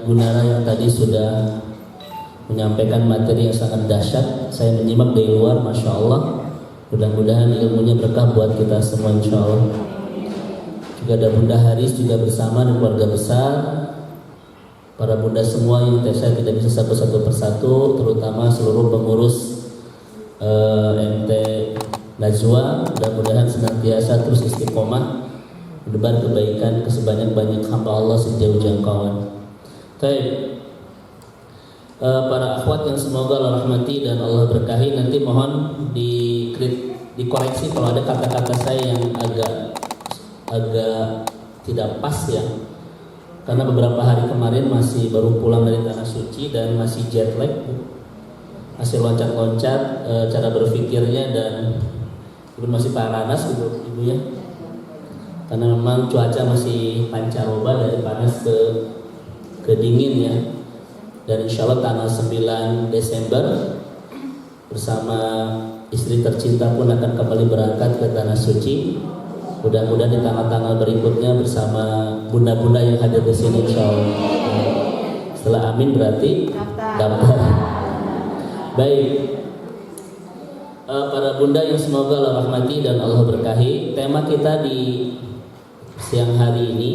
Gunara yang tadi sudah menyampaikan materi yang sangat dahsyat. Saya menyimak dari luar, Masya Allah. Mudah-mudahan ilmunya berkah buat kita semua, insya Allah. Juga ada Bunda Haris juga bersama dan keluarga besar. Para bunda semua yang saya tidak bisa satu-satu persatu, terutama seluruh pengurus MT Najwa. Mudah-mudahan senantiasa terus istiqomah mendebar kebaikan ke sebanyak-banyak hamba Allah sejauh jangkauan. Baik, para akhwat yang semoga Allah rahmati dan Allah berkahi, nanti mohon dikoreksi kalau ada kata-kata saya yang agak tidak pas ya, karena beberapa hari kemarin masih baru pulang dari tanah suci dan masih jet lag, masih loncat-loncat cara berpikirnya, dan masih panas gitu ibu ya, karena memang cuaca masih pancaroba dari panas ke dingin ya. Dan insya Allah tanggal 9 Desember bersama istri tercinta pun akan kembali berangkat ke tanah suci. Mudah-mudahan di tanggal-tanggal berikutnya bersama bunda-bunda yang hadir di sini, insya Allah. Setelah amin berarti daftar. Baik, para bunda yang semoga Allah rahmati dan Allah berkahi, tema kita di siang hari ini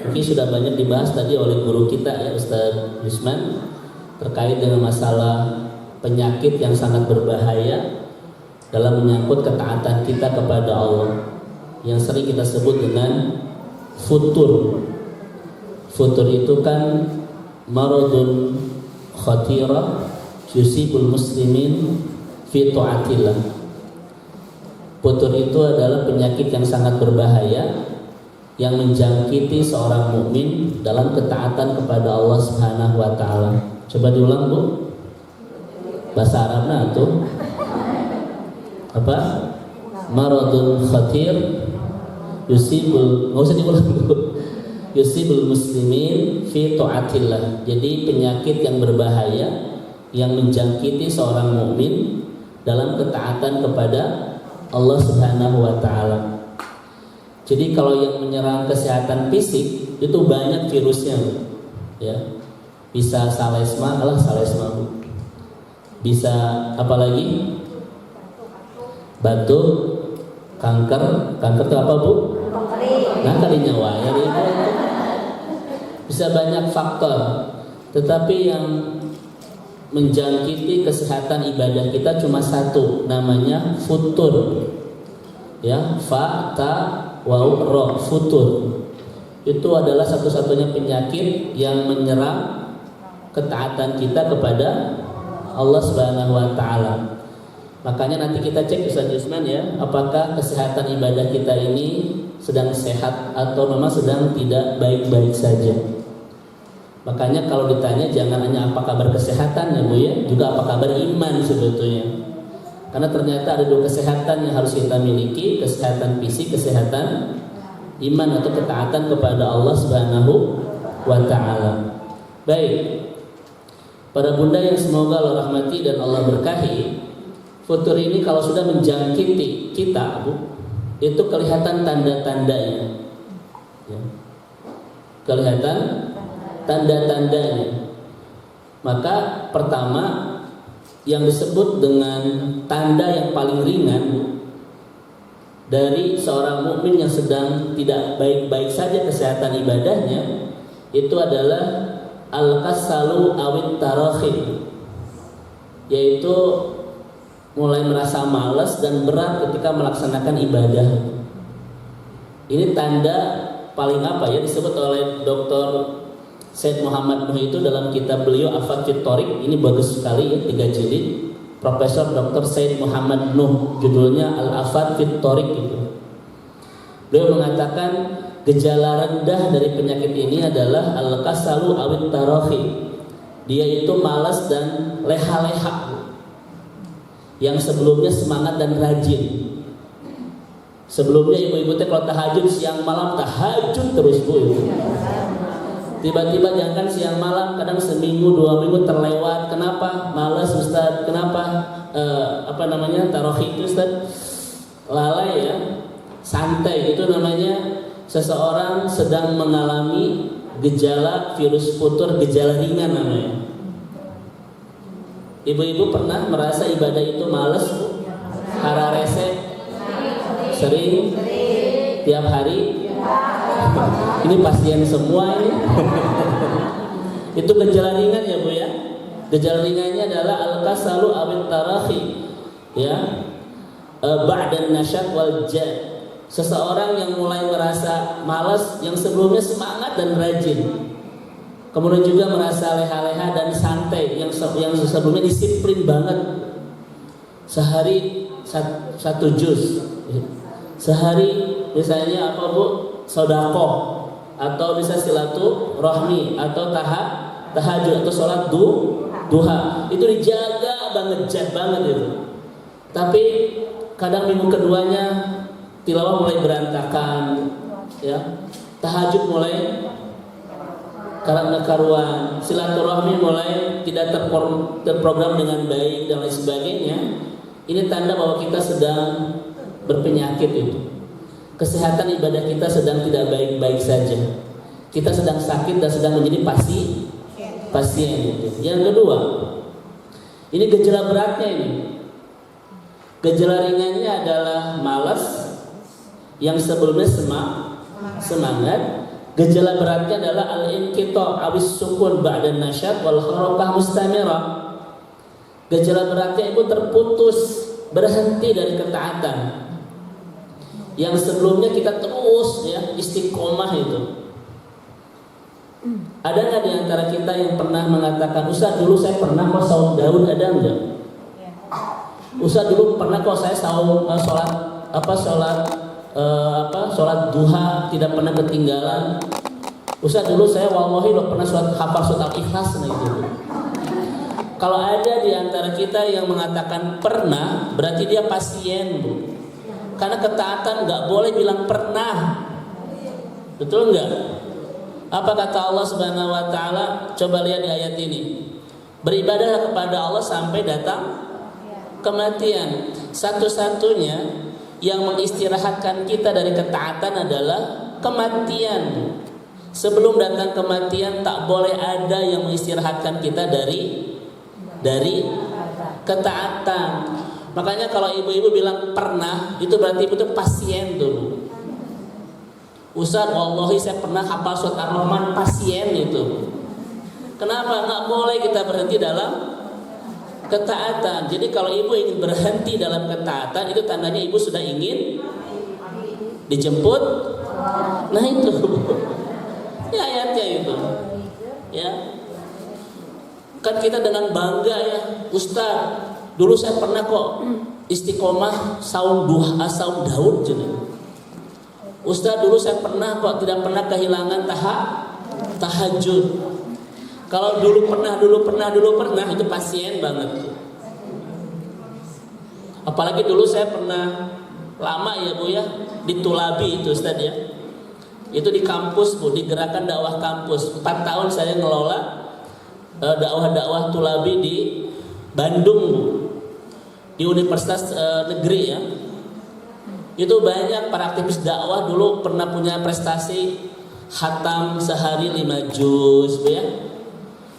mungkin sudah banyak dibahas tadi oleh guru kita ya, Ustaz Yusman, terkait dengan masalah penyakit yang sangat berbahaya dalam menyangkut ketaatan kita kepada Allah, yang sering kita sebut dengan futur. Futur itu kan maradun khatirah yusibul muslimin fi ta'atillah. Futur itu adalah penyakit yang sangat berbahaya yang menjangkiti seorang mukmin dalam ketaatan kepada Allah Subhanahu wa taala. Coba diulang, Bu. Bahasa Arabnya tuh apa? Maradun khatir yusibul, nggak usah diulang dulu. Yusibul muslimin fi taatillah. Jadi penyakit yang berbahaya yang menjangkiti seorang mukmin dalam ketaatan kepada Allah Subhanahu wa taala. Jadi kalau yang menyerang kesehatan fisik itu banyak virusnya, ya. Bisa salesma, bisa apa lagi? Batuk, kanker itu apa, Bu? Nah, kalinya ya, bisa banyak faktor. Tetapi yang menjangkiti kesehatan ibadah kita cuma satu, namanya futur. Ya, fa ta waw ro, futur. Itu adalah satu-satunya penyakit yang menyerang ketaatan kita kepada Allah Subhanahu wa taala. Makanya nanti kita cek Ustaz Yusman ya, apakah kesehatan ibadah kita ini sedang sehat atau memang sedang tidak baik-baik saja. Makanya kalau ditanya jangan hanya apa kabar kesehatan ya Bu ya, juga apa kabar iman sebetulnya. Karena ternyata ada dua kesehatan yang harus kita miliki, kesehatan fisik, kesehatan iman atau ketaatan kepada Allah Subhanahu wa taala. Baik. Para bunda yang semoga Allah rahmati dan Allah berkahi, futur ini kalau sudah menjangkiti kita, Bu, itu kelihatan tanda-tandanya. Ya. Kelihatan tanda-tandanya. Maka pertama yang disebut dengan tanda yang paling ringan dari seorang mukmin yang sedang tidak baik-baik saja kesehatan ibadahnya, itu adalah al-kasalu awit tarakhim, yaitu mulai merasa malas dan berat ketika melaksanakan ibadah. Ini tanda paling apa ya, disebut oleh Dr. Said Muhammad Nuh itu dalam kitab beliau Afat Fit Thoriq, ini bagus sekali ya, 3 jilid. Profesor Dr. Said Muhammad Nuh, judulnya Al-Afat Fit Thoriq itu. Beliau mengatakan gejala rendah dari penyakit ini adalah al-kasalu awit tarahi. Dia itu malas dan leha-leha. Yang sebelumnya semangat dan rajin. Sebelumnya ibu-ibu teh kalau tahajud siang malam tahajud terus Bu. Tiba-tiba jangan siang malam, kadang seminggu 2 minggu terlewat. Kenapa? Malas Ustaz. Kenapa? Tarohi itu Ustaz lalai ya, santai. Itu namanya seseorang sedang mengalami gejala virus futur, gejala ringan namanya. Ibu-ibu pernah merasa ibadah itu males, hara rese, sering, tiap hari? Ini pasien semua ini. Itu gejala ringan ya Bu ya. Gejala ringannya adalah al-kasalu awit tarahi, ya, ba'dan nasyat wal jad. Seseorang yang mulai merasa malas yang sebelumnya semangat dan rajin, kemudian juga merasa leha-leha dan santai yang sebelumnya disiplin banget. Sehari satu juz, sehari misalnya apa Bu, sedekah, atau bisa silaturahmi, atau tahajud, atau sholat duha, itu dijaga banget, jet banget itu. Tapi kadang minggu keduanya tilawah mulai berantakan, ya, tahajud mulai karena karuan, silaturahmi mulai tidak terprogram dengan baik dan lain sebagainya. Ini tanda bahwa kita sedang berpenyakit itu. Kesehatan ibadah kita sedang tidak baik-baik saja. Kita sedang sakit dan sedang menjadi pasien itu. Yang kedua, ini gejala beratnya ini. Gejala ringannya adalah malas yang sebelumnya semangat. Gejala beratnya adalah al-inqita' awis sukun ba'dan nasyat wal harakah mustamirah. Gejala beratnya itu terputus, berhenti dari ketaatan. Yang sebelumnya kita terus ya istiqomah itu. Ada nggak di antara kita yang pernah mengatakan, Ustaz dulu saya pernah kok saum daun, ada nggak? Ustaz dulu pernah kok saya saum sholat duha tidak pernah ketinggalan. Ustaz dulu saya wallahi udah pernah hafal surat Al-Ikhlas gitu. Kalau ada di antara kita yang mengatakan pernah, berarti dia pasien Bu. Karena ketaatan nggak boleh bilang pernah, betul nggak? Apa kata Allah Subhanahu Wa Taala? Coba lihat di ayat ini. Beribadahlah kepada Allah sampai datang kematian. Satu-satunya yang mengistirahatkan kita dari ketaatan adalah kematian. Sebelum datang kematian tak boleh ada yang mengistirahatkan kita dari ketaatan. Makanya kalau ibu-ibu bilang pernah, itu berarti ibu itu pasien dulu. Ustaz, wallahi saya pernah hafal surat Ar-Rahman, pasien itu. Kenapa? Nggak boleh kita berhenti dalam ketaatan. Jadi kalau ibu ingin berhenti dalam ketaatan, itu tandanya ibu sudah ingin dijemput. Nah itu, ya ayatnya itu. Ya, kan kita dengan bangga ya, Ustaz, dulu saya pernah kok istiqomah saum duha, saum Daud jadi. Ustaz dulu saya pernah kok tidak pernah kehilangan tahajud. Kalau dulu pernah itu pasien banget. Apalagi dulu saya pernah lama ya Bu ya di Tulabi itu Ustaz ya. Itu di kampus Bu, di gerakan dakwah kampus. 4 tahun saya ngelola dakwah Tulabi di Bandung Bu. Di Universitas Negeri ya. Itu banyak para aktivis dakwah dulu pernah punya prestasi khatam sehari 5 juz Bu ya.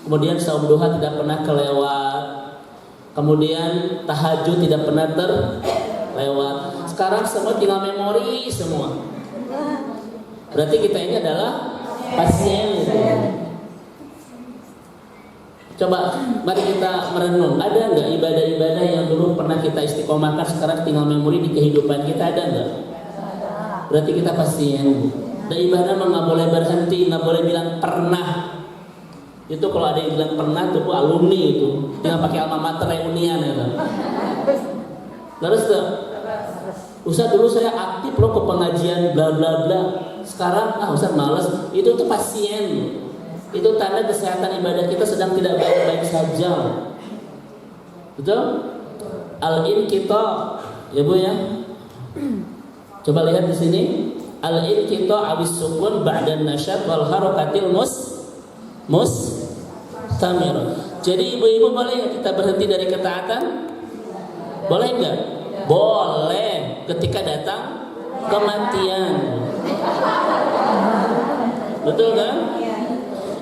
Kemudian saum duha tidak pernah kelewat. Kemudian tahajud tidak pernah terlewat. Sekarang semua tinggal memori semua. Berarti kita ini adalah pasien gitu. Coba mari kita merenung, ada nggak ibadah-ibadah yang dulu pernah kita istiqomahkan sekarang tinggal memori di kehidupan kita, ada nggak? Berarti kita pasien. Dan ibadah nggak boleh berhenti, nggak boleh bilang pernah. Itu kalau ada yang bilang pernah tuh alumni itu tinggal pakai alma mater reunian ya kan. Terus tuh, Ustaz dulu saya aktif loh ke pengajian bla bla bla. Sekarang Ustaz malas. Itu tuh pasien. Itu tanda kesehatan ibadah kita sedang tidak baik-baik saja. Betul? Al-inqita, ya Bu ya. Coba lihat di sini. Al-inqita awis sukun ba'dan nasyat wal harakatil mustamir. Jadi ibu-ibu boleh nggak kita berhenti dari ketaatan? Boleh nggak? Boleh. Ketika datang kematian. Betul kan?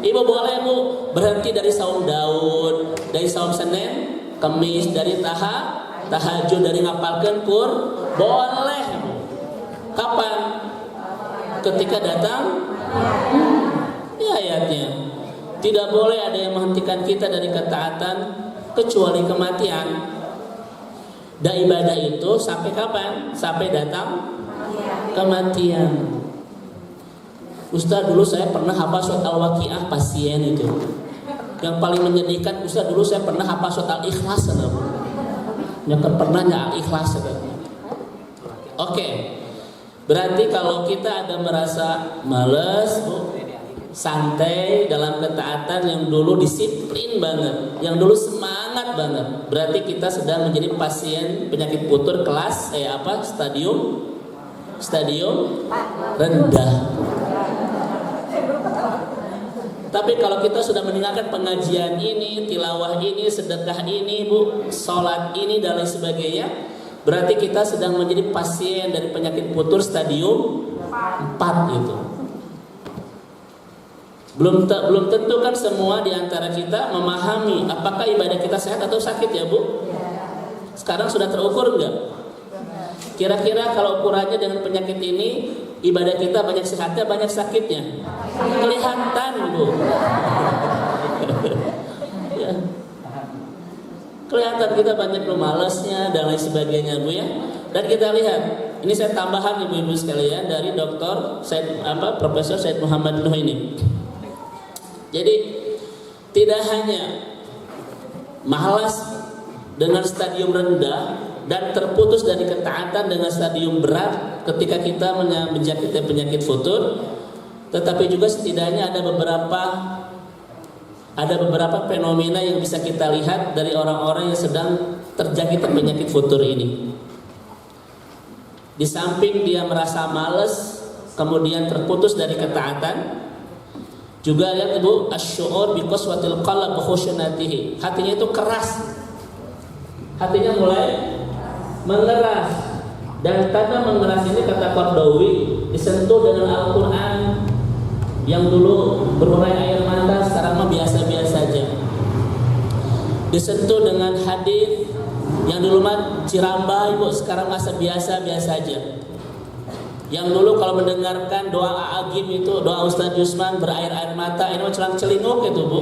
Ibu boleh bu berhenti dari saum Daud, dari saum Senin, Kamis, dari tahajud, dari ngapalkeun boleh bu. Kapan? Ketika datang ayatnya. Tidak boleh ada yang menghentikan kita dari ketaatan kecuali kematian. Dan ibadah itu sampai kapan? Sampai datang kematian. Ustaz, dulu saya pernah hafal surat Al-Waqiah pasien itu. Yang paling menyedihkan, Ustaz, dulu saya pernah hafal surat Al-Ikhlas. Yang pernahnya Al-Ikhlas. Oke. Berarti kalau kita ada merasa malas, santai dalam ketaatan yang dulu disiplin banget, yang dulu semangat banget, berarti kita sedang menjadi pasien penyakit putur kelas stadium rendah. Tapi kalau kita sudah mendengarkan pengajian ini, tilawah ini, sedekah ini, bu, sholat ini dan lain sebagainya, berarti kita sedang menjadi pasien dari penyakit putur stadium 4 itu. Belum tentu kan semua di antara kita memahami apakah ibadah kita sehat atau sakit ya bu. Sekarang sudah terukur enggak? Kira-kira kalau ukurannya dengan penyakit ini, ibadah kita banyak sehatnya banyak sakitnya? Kelihatan bu. Ya. Kelihatan kita banyak malasnya dan lain sebagainya bu ya. Dan kita lihat, ini saya tambahan ibu-ibu sekalian dari Dr. Profesor Said Muhammad Nuh ini. Jadi tidak hanya malas dengan stadium rendah dan terputus dari ketaatan dengan stadium berat ketika kita menjangkiti penyakit futur, tetapi juga setidaknya ada beberapa fenomena yang bisa kita lihat dari orang-orang yang sedang terjangkit penyakit futur ini. Di samping dia merasa malas, kemudian terputus dari ketaatan, juga lihat ibu, asy'ur bi qaswatil qalb wa khusyunatihi. Hatinya itu keras. Hatinya mulai mengeras. Dan tanda mengeras ini kata Qardawi disentuh dengan Al-Qur'an yang dulu berurai air mata, sekarang mah biasa-biasa saja. Disentuh dengan hadis yang dulu mah ciramba ibu, sekarang masa biasa-biasa saja. Yang dulu kalau mendengarkan doa A'agim itu, doa Ustaz Yusman berair-air mata, ini celing-celinguk itu bu.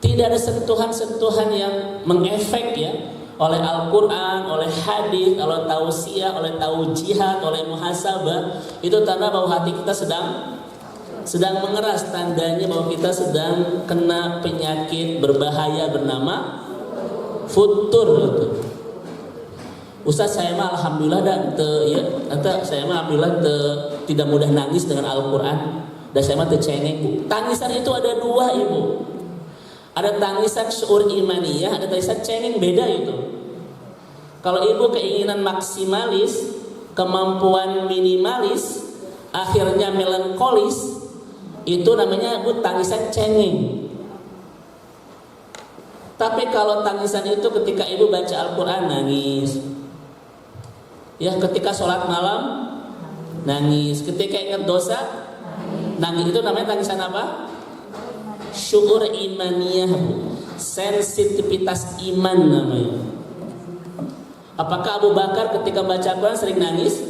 Tidak ada sentuhan-sentuhan yang mengefek ya, oleh Al-Quran, oleh hadis, oleh tausiah, oleh taujihat, oleh muhasabah. Itu tanda bahwa hati kita sedang mengeras, tandanya bahwa kita sedang kena penyakit berbahaya bernama futur itu. Ustaz, saya mah alhamdulillah tidak mudah nangis dengan Al-Quran, dan saya mah tercengeng bu. Tangisan itu ada dua ibu. Ada tangisan syuur imaniyah, ada tangisan cengeng, beda itu. Kalau ibu keinginan maksimalis, kemampuan minimalis, akhirnya melankolis, itu namanya bu tangisan cengeng. Tapi kalau tangisan itu ketika ibu baca Al-Quran nangis, ya ketika sholat malam nangis, ketika ingat dosa nangis, itu namanya tangisan apa? Syuur imaniyah, sensitivitas iman namanya. Apakah Abu Bakar ketika baca Al-Quran sering nangis?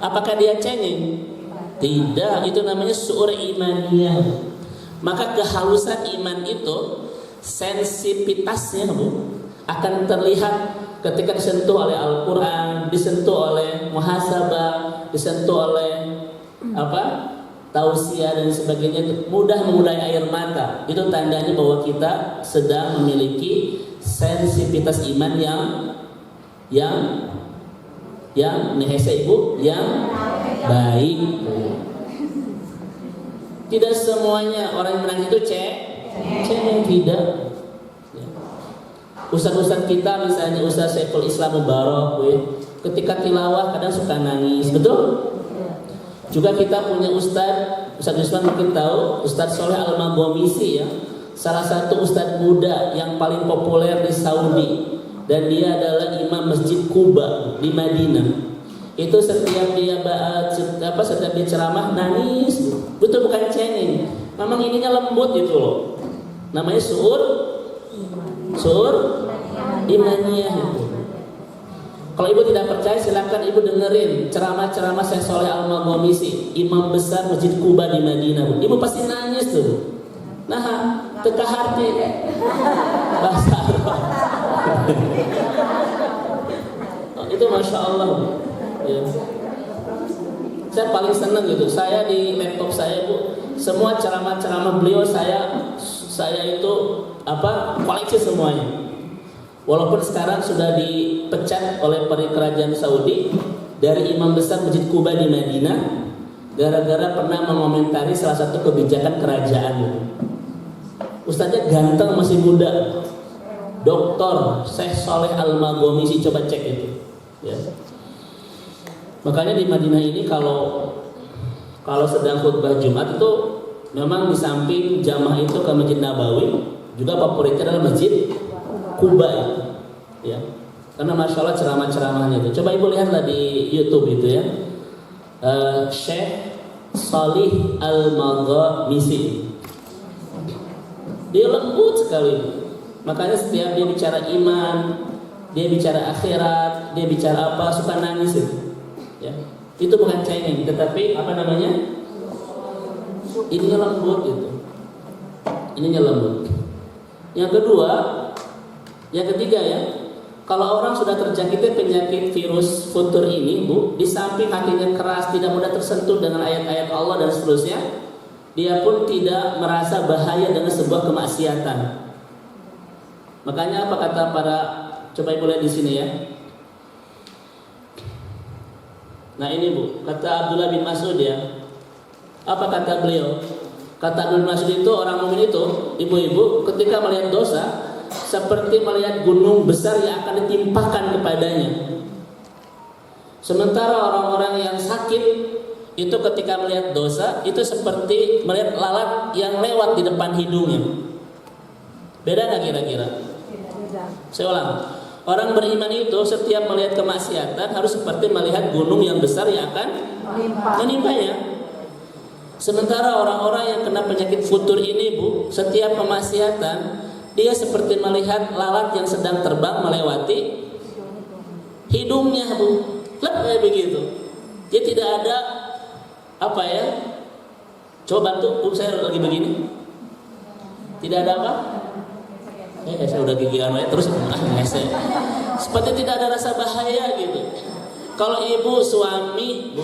Apakah dia cengeng? Tidak, itu namanya syuur imaniyah. Maka kehalusan iman itu, sensitivitasnya bu, akan terlihat ketika disentuh oleh Al-Quran, disentuh oleh muhasabah, disentuh oleh tausiah dan sebagainya, mudah memulai air mata. Itu tandanya bahwa kita sedang memiliki sensitivitas iman yang nehese ibu, yang baik. Tidak semuanya orang yang menangis itu cengeng, tidak. Ustaz-ustaz kita misalnya Ustaz Syekhul Islam Mubarak, ketika tilawah kadang suka nangis, betul? Juga kita punya Ustaz Islam mungkin tahu, Ustaz Soleh Al-Maghamisi ya, salah satu Ustaz muda yang paling populer di Saudi, dan dia adalah imam Masjid Quba di Madinah. Itu setiap dia ceramah nangis, betul, bukan cengeng. Memang ininya lembut gitu loh. Namanya suur imaniyah gitu. Kalau ibu tidak percaya silakan ibu dengerin ceramah-ceramah Syekh Shalih Al-Maghamisi, imam besar Masjid Quba di Madinah. Ibu pasti nangis tuh. Nah, teka hati bahasa Arab. Itu masya Allah. Ya. Saya paling senang gitu. Saya di laptop saya bu, semua ceramah-ceramah beliau saya itu koleksi semuanya. Walaupun sekarang sudah dipecat oleh kerajaan Saudi dari imam besar Masjid Quba di Madinah gara-gara pernah mengomentari salah satu kebijakan kerajaan. Ustaznya ganteng masih muda, Doktor Syekh Shalih Al-Maghamisi, coba cek itu. Ya. Makanya di Madinah ini kalau sedang khutbah Jumat itu memang di samping jamaah itu ke Masjid Nabawi, juga favoritnya adalah Masjid Quba ya. Karena masya Allah ceramah-ceramahnya itu. Coba ibu lihatlah di YouTube itu ya. Syekh Shalih Al-Maghamisi. Dia lembut sekali. Makanya setiap dia bicara iman, dia bicara akhirat, dia bicara apa, suka nangis itu. Ya. Itu bukan cengeng, tetapi apa namanya? Ininya lembut gitu. Ininya lembut. Yang ketiga ya, kalau orang sudah terjangkit penyakit virus futur ini, Bu, di samping hatinya keras, tidak mudah tersentuh dengan ayat-ayat Allah dan seterusnya, dia pun tidak merasa bahaya dengan sebuah kemaksiatan. Makanya apa kata coba ibu lihat di sini ya. Nah ini Bu, kata Abdullah bin Mas'ud ya. Apa kata beliau? Kata Abdullah bin Mas'ud itu, orang mukmin itu, ibu-ibu, ketika melihat dosa seperti melihat gunung besar yang akan ditimpakan kepadanya. Sementara orang-orang yang sakit itu ketika melihat dosa itu seperti melihat lalat yang lewat di depan hidungnya. Beda nggak kira-kira? Saya ulang. Orang beriman itu setiap melihat kemaksiatan harus seperti melihat gunung yang besar yang akan menimpanya. Sementara orang-orang yang kena penyakit futur ini, Bu, setiap kemaksiatan dia seperti melihat lalat yang sedang terbang melewati hidungnya, Bu. Kayak begitu. Dia tidak ada apa ya? Coba bantu, saya lagi begini. Tidak ada apa? Saya udah gigian terus ngesek. Seperti tidak ada rasa bahaya gitu. Kalau ibu suami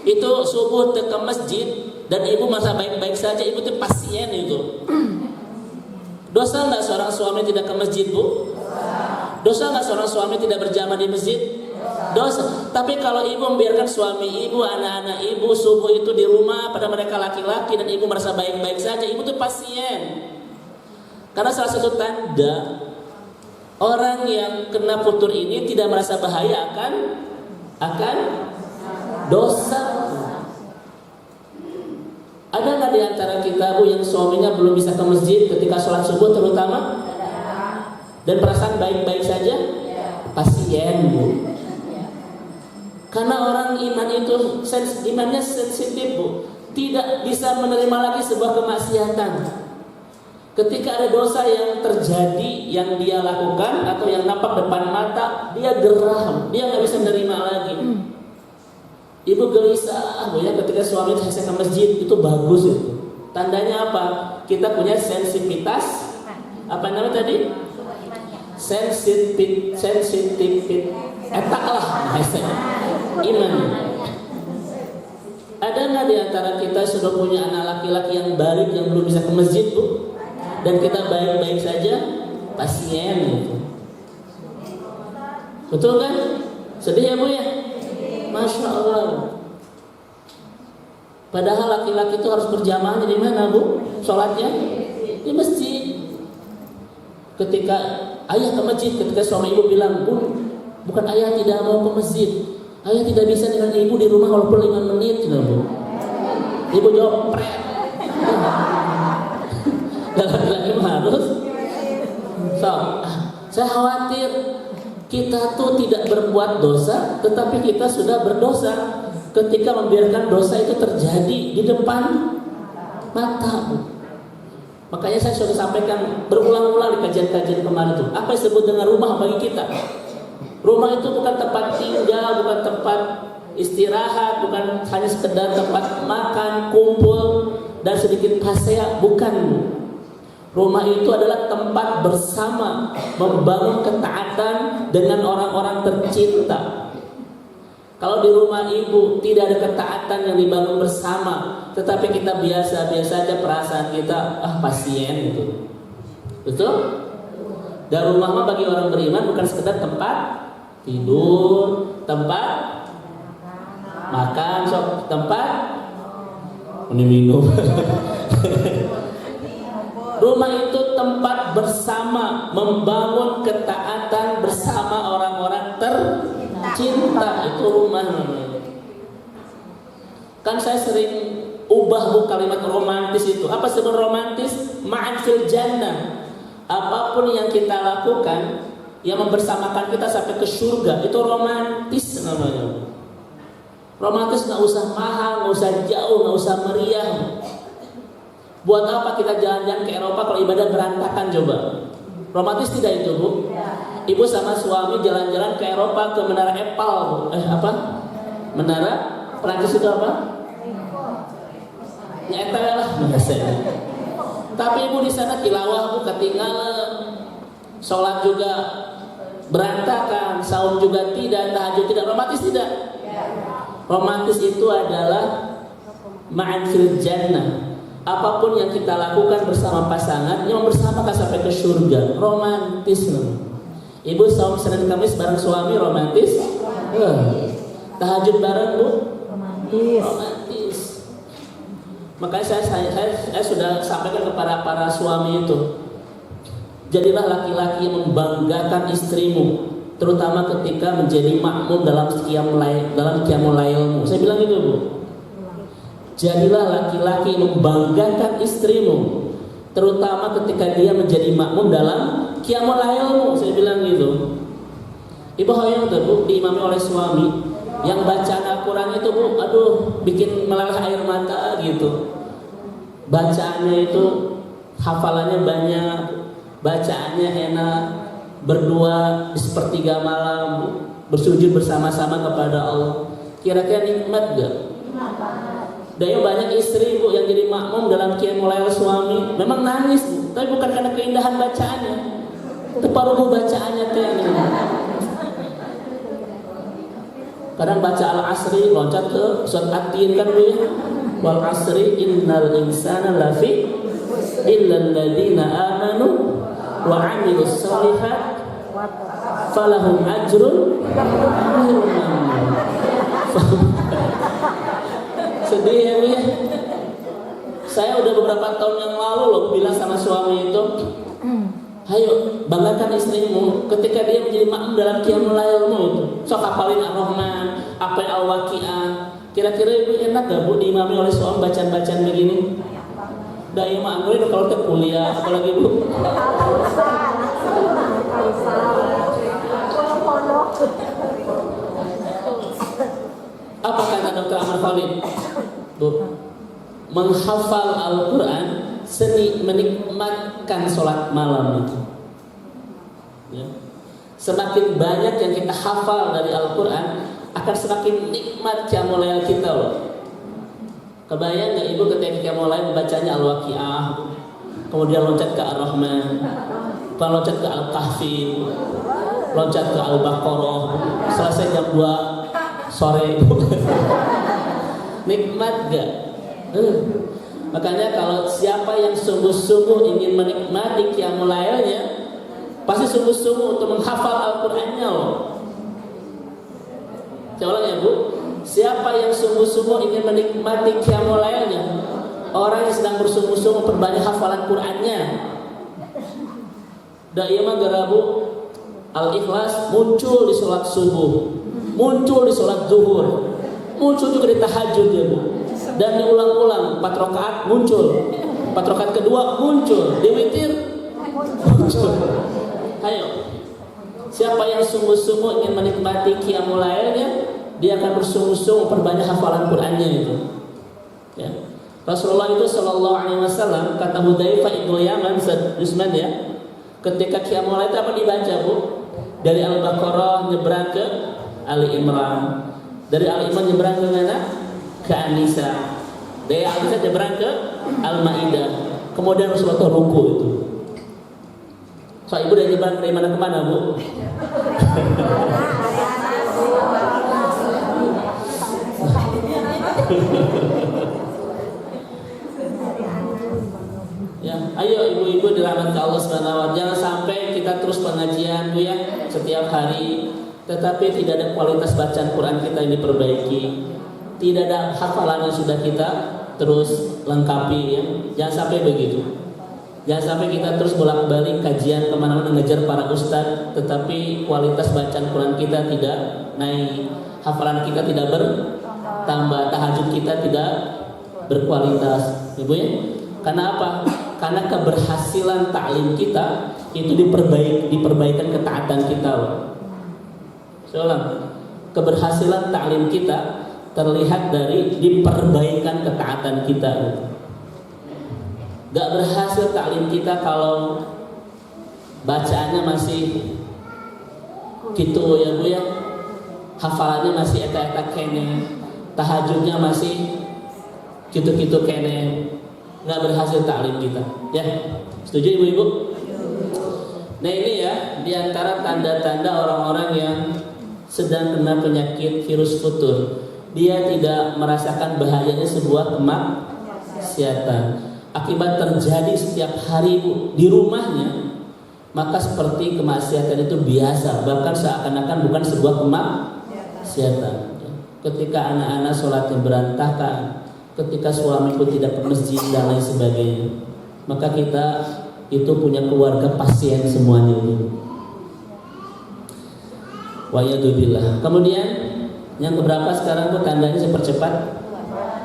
itu subuh ke masjid dan ibu masa baik-baik saja, ibu itu pasien itu. Dosa nggak seorang suami tidak ke masjid, Bu? Dosa nggak seorang suami tidak berjamaah di masjid? Dosa. Tapi kalau ibu membiarkan suami ibu, anak-anak ibu subuh itu di rumah pada mereka laki-laki dan ibu merasa baik-baik saja, ibu itu pasien. Karena salah satu tanda orang yang kena futur ini tidak merasa bahaya akan dosa. Ada nggak di antara kita, Bu, yang suaminya belum bisa ke masjid ketika sholat subuh terutama dan perasaan baik-baik saja? Pasien, Bu. Karena orang iman itu imannya sensitif, Bu, tidak bisa menerima lagi sebuah kemaksiatan. Ketika ada dosa yang terjadi yang dia lakukan atau yang nampak depan mata, dia geram, dia nggak bisa menerima lagi. Ibu gelisah, Bu, ya, ketika suami saya ke masjid itu bagus itu. Tandanya apa? Kita punya sensitivitas. Apa namanya tadi? Sensitif, etak lah, iman. Ada nggak di antara kita sudah punya anak laki-laki yang balik yang belum bisa ke masjid, Bu? Dan kita baik-baik saja, pasien gitu. Betul kan? Sedih ya, Bu ya? Masya Allah. Padahal laki-laki itu harus berjamaah di mana, Bu? Sholatnya di masjid. Ketika ayah ke masjid, ketika suami ibu bilang, Bu, bukan ayah tidak mau ke masjid, ayah tidak bisa dengan ibu di rumah walaupun 5 menit, Bu. Ibu jawab, pret. Dalam harus. Saya khawatir kita tuh tidak berbuat dosa, tetapi kita sudah berdosa ketika membiarkan dosa itu terjadi di depan mata. Makanya saya sudah sampaikan berulang-ulang di kajian-kajian kemarin itu. Apa yang disebut dengan rumah bagi kita? Rumah itu bukan tempat tinggal, bukan tempat istirahat, bukan hanya sekedar tempat makan, kumpul, dan sedikit pasea, bukan. Rumah itu adalah tempat bersama, membangun ketaatan dengan orang-orang tercinta. Kalau di rumah ibu tidak ada ketaatan yang dibangun bersama, tetapi kita biasa-biasa aja perasaan kita, pasien gitu. Betul? Dan rumah mah bagi orang beriman bukan sekedar tempat tidur, tempat makan, tempat minum. Rumah itu tempat bersama, membangun ketaatan bersama orang-orang tercinta. Itu rumah. Kan saya sering ubah kalimat romantis itu. Apa sebut romantis? Ma'an fil jannah. Apapun yang kita lakukan yang membersamakan kita sampai ke surga, itu romantis namanya. Romantis nggak usah mahal, nggak usah jauh, nggak usah meriah. Buat apa kita jalan-jalan ke Eropa kalau ibadah berantakan coba? Romantis tidak itu, Bu? Ibu sama suami jalan-jalan ke Eropa, ke Menara Eiffel, Bu. Menara Perancis itu apa? Ya Eiffel lah bahasanya. Tapi ibu di sana tilawah, Bu, ketinggalan. Sholat juga berantakan, saum juga tidak, tahajud tidak. Romantis tidak? Romantis itu adalah ma'an fil jannah. Apapun yang kita lakukan bersama pasangan yang bersamakan sampai ke surga, romantis. Ibu saum Senin Kamis bareng suami, romantis. Tahajud bareng, Bu, romantis. Makanya saya sudah sampaikan kepada para suami itu, jadilah laki-laki yang membanggakan istrimu, terutama ketika menjadi makmum dalam qiyamul lailmu. Saya bilang gitu, Bu. Jadilah laki-laki yang membanggakan istrimu, terutama ketika dia menjadi makmum dalam qiyamul lailmu. Saya bilang gitu. Ibu hoyong tuh, Bu, diimami oleh suami yang bacaan Al-Quran itu, Bu, aduh, bikin meleleh air mata gitu. Bacaannya itu hafalannya banyak, bacaannya enak, berdua di sepertiga malam, bersujud bersama-sama kepada Allah. Kira-kira nikmat gak? Dan banyak istri, Bu, yang jadi makmum dalam qiyamul lail suami memang nangis, Bu, tapi bukan karena keindahan bacaannya, teparuh bacaannya teh. Kadang baca Al-Asri loncat ke surat At-Tin kan, Bu, ya. Wal asri innal insana lafi illal ladzina amanu wa 'amilus shalihat falahum ajrun ghairu mamnun. Sedih ya, Bu, ya. Saya udah beberapa tahun yang lalu loh bilang sama suami itu, ayo banggakan istrimu ketika dia menjadi makmum dalam qiyamul lailmu itu. Sok hafalin Ar-Rahman, apa Al-Waqiah. Kira-kira Ibu enak gak, Bu, diimami oleh suami bacaan-bacaan begini? Dah imam gue kalau ke kuliah, apalagi, Bu. Apa kata Dr. Ahmad Khalid? Bu, menghafal Al-Quran seni menikmatkan sholat malam itu. Ya. Semakin banyak yang kita hafal dari Al-Quran, akan semakin nikmat qiyamul lail kita loh. Kebayang gak Ibu ketika qiyamul lail bacanya Al-Waqiah, kemudian loncat ke Ar-Rahman, loncat ke Al-Kahfi, loncat ke Al-Baqarah, selesai jam 2 sore. Nikmat gak? Makanya kalau siapa yang sungguh-sungguh ingin menikmati qiyamul lailnya, pasti sungguh-sungguh untuk menghafal Al-Qur'annya loh. Saya ulang ya, Bu. Siapa yang sungguh-sungguh ingin menikmati qiyamul lailnya, orang yang sedang bersungguh-sungguh memperbanyak hafalan Qur'annya. Da ieu mah gara, Bu, Al-Ikhlas muncul di sholat subuh, muncul di sholat zuhur, muncul juga di tahajud ya, Bu. Dan diulang-ulang 4 rakaat muncul, 4 rakaat kedua muncul, di witir muncul. Ayo, siapa yang sungguh-sungguh ingin menikmati qiyamul lailnya, dia akan bersungguh-sungguh perbanyak hafalan Qur'annya itu. Ya. Rasulullah itu Shallallahu Alaihi Wasallam, kata Hudzaifah ibnu Yaman, Usman ya, ketika qiyamul lail itu apa dibaca bu? Dari Al-Baqarah nyebrang ke Ali Imran, dari Ali Imran nyebrang ke mana? Ke An-Nisa, dari An-Nisa nyebrang ke Al-Maidah, kemudian Rasulullah ruku itu. So ibu udah nyebrang dari mana ke mana bu? Ya, ayo ibu-ibu dirahmati Allah Subhanahu wa taala, jangan sampai kita terus pengajian bu ya setiap hari, tetapi tidak ada kualitas bacaan Quran kita yang diperbaiki, tidak ada hafalan yang sudah kita terus lengkapi ya. Jangan sampai begitu. Jangan sampai kita terus bolak-balik kajian kemana-mana ngejar para ustadz, tetapi kualitas bacaan Quran kita tidak naik, hafalan kita tidak bertambah, tahajud kita tidak berkualitas, ibu ya. Karena apa? Karena keberhasilan taklim kita itu diperbaikan ketaatan kita. Soalnya keberhasilan taklim kita terlihat dari diperbaikan ketaatan kita. Gak berhasil taklim kita kalau bacaannya masih gitu ya bu ya, hafalannya masih eta-eta kene, tahajudnya masih gitu-gitu kene, gak berhasil taklim kita ya. Setuju ibu-ibu? Nah ini ya diantara tanda-tanda orang-orang yang sedang kena penyakit virus futur, dia tidak merasakan bahayanya sebuah kemaksiatan. Akibat terjadi setiap hari di rumahnya, maka seperti kemaksiatan itu biasa, bahkan seakan-akan bukan sebuah kemaksiatan. Ketika anak-anak sholatnya berantakan, ketika suami pun tidak ke masjid dan lain sebagainya, maka kita itu punya keluarga pasien semuanya ini. Wa'iyadzubillah. Kemudian yang keberapa sekarang tuh tandanya saya percepat.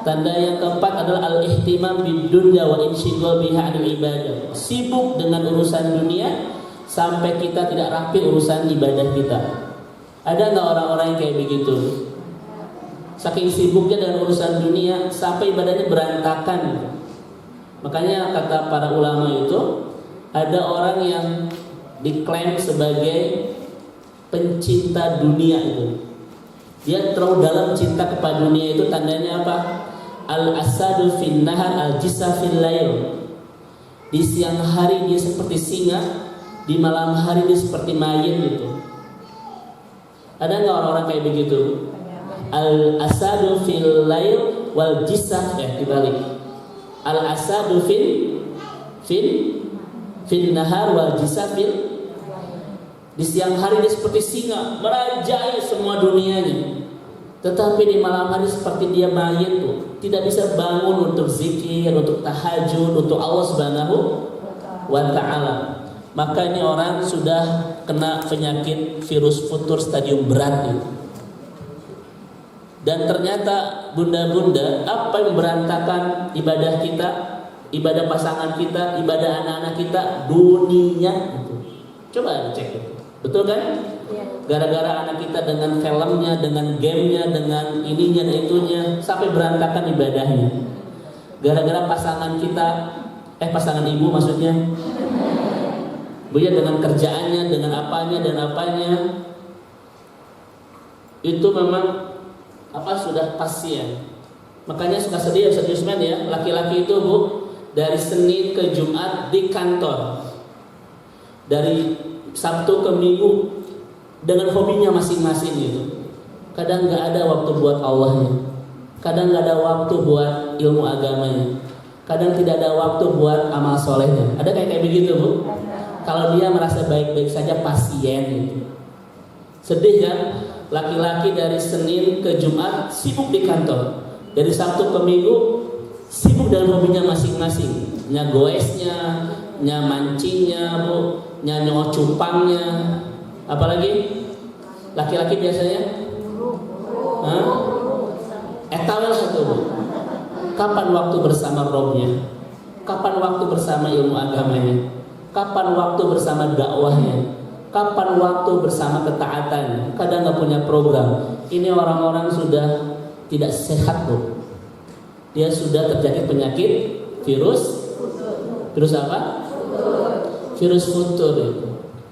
Tanda yang keempat adalah al-ihtimam bid-dunya wa insyighal biha 'anil ibadah. Sibuk dengan urusan dunia sampai kita tidak rapi urusan ibadah kita. Ada nggak orang-orang yang kayak begitu? Saking sibuknya dengan urusan dunia sampai ibadahnya berantakan. Makanya kata para ulama itu, ada orang yang diklaim sebagai pencinta dunia itu. Dia terlalu dalam cinta kepada dunia itu, tandanya apa? Al-asadu fin nahar al-jisa fil lail. Di siang hari dia seperti singa, di malam hari dia seperti mayit gitu. Ada nggak orang-orang kayak begitu? Al-asadu fil lail wal jisa dibalik. Al-asadu fil nahar wal jisa fil. Di siang hari dia seperti singa, merajai semua dunianya. Tetapi di malam hari seperti dia mayit tuh, tidak bisa bangun untuk zikir, untuk tahajud, untuk Allah Subhanahu wa taala. Maka ini orang sudah kena penyakit virus futur stadium berat itu. Dan ternyata bunda-bunda, apa yang berantakan ibadah kita, ibadah pasangan kita, ibadah anak-anak kita, dunia itu. Coba cek itu. Betul kan? Gara-gara anak kita dengan filmnya, dengan gamenya, dengan ininya dan itunya, sampai berantakan ibadahnya. Gara-gara pasangan kita, pasangan ibu maksudnya, bu ya, dengan kerjaannya, dengan apanya dan apanya, itu memang sudah pasien. Makanya suka sedih Ustaz Yusman ya, laki-laki itu bu, dari Senin ke Jumat di kantor, dari Sabtu ke Minggu dengan hobinya masing-masing gitu. Kadang nggak ada waktu buat Allahnya, kadang nggak ada waktu buat ilmu agamanya, kadang tidak ada waktu buat amal solehnya. Ada kayak begitu bu? Kalau dia merasa baik-baik saja pasien gitu. Sedih kan? Laki-laki dari Senin ke Jumat sibuk di kantor, dari Sabtu ke Minggu sibuk dengan hobinya masing-masing, goesnya, mancingnya bu, nyanyong cupangnya, apalagi laki-laki biasanya, etawel satu. Kapan waktu bersama Robnya? Kapan waktu bersama ilmu agamanya? Kapan waktu bersama dakwahnya? Kapan waktu bersama ketaatan? Kadang nggak punya program. Ini orang-orang sudah tidak sehat bu. dia sudah terjangkit penyakit virus apa? Virus futur itu.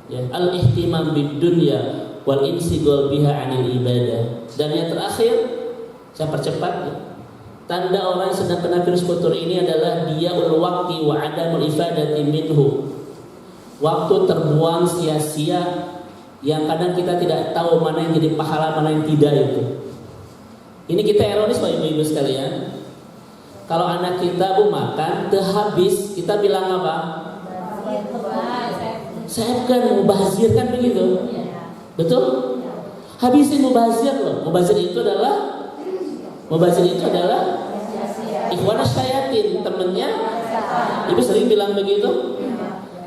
Ya, al-ihtimam bid-dunya wal insigol biha 'anil ibadah. Dan yang terakhir, saya percepat ya. Tanda orang yang sedang kena virus futur ini adalah dia waqti wa adamul ifadati minhu. Waktu terbuang sia-sia yang kadang kita tidak tahu mana yang jadi pahala, mana yang tidak itu. Ini kita ironis Pak Ibu-ibu sekalian. Kalau anak kita makan habis, kita bilang apa? Saya kan mubazir kan begitu. Betul? Habisin mubazir loh. Mubazir itu adalah ikhwan syayatin, temennya. Ibu sering bilang begitu.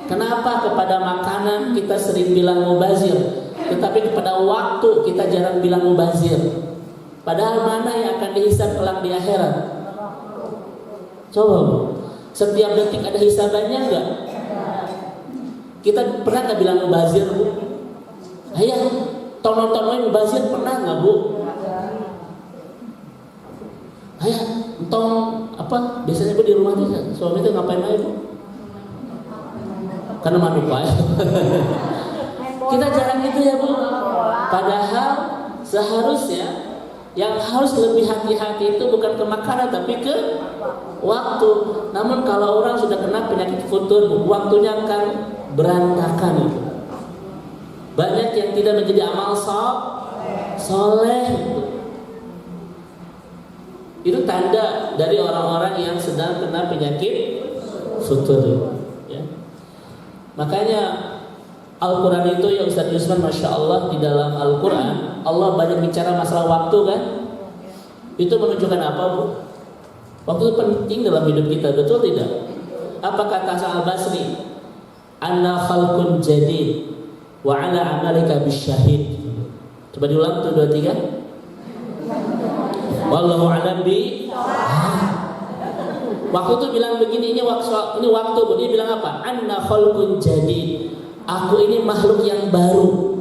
Kenapa kepada makanan kita sering bilang mubazir, tetapi kepada waktu kita jarang bilang mubazir? Padahal mana yang akan dihisab kelak di akhirat? Coba Bu, setiap detik ada hisabannya enggak? Kita pernah nggak bilang mubazir Bu? Ayah, tono-tonoin mubazir pernah nggak Bu? Ayah, entong apa? Biasanya Bu di rumah tuh suami itu ngapain aja Bu? Karena manusia. Kita jarang itu ya Bu. Padahal seharusnya yang harus lebih hati-hati itu bukan ke makanan tapi ke waktu. Namun kalau orang sudah kena penyakit futur, waktunya akan berantakan itu. Banyak yang tidak menjadi amal soleh itu. Itu tanda dari orang-orang yang sedang kena penyakit futur. Ya. Makanya Al-Quran itu ya Ustaz Yusman, Masya Allah, di dalam Al-Quran Allah banyak bicara masalah waktu kan. Itu menunjukkan apa Bu? Waktu itu penting dalam hidup kita, betul tidak? Apa kata Hasan Al-Basri? Anna khalqun jadid wa ala amalika bisyahid. Coba diulang tuh 2 3. Wallahu a'lam bi. Waktu itu bilang begini, ini waktu Bu. Dia bilang apa? Anna khalqun jadid. Aku ini makhluk yang baru.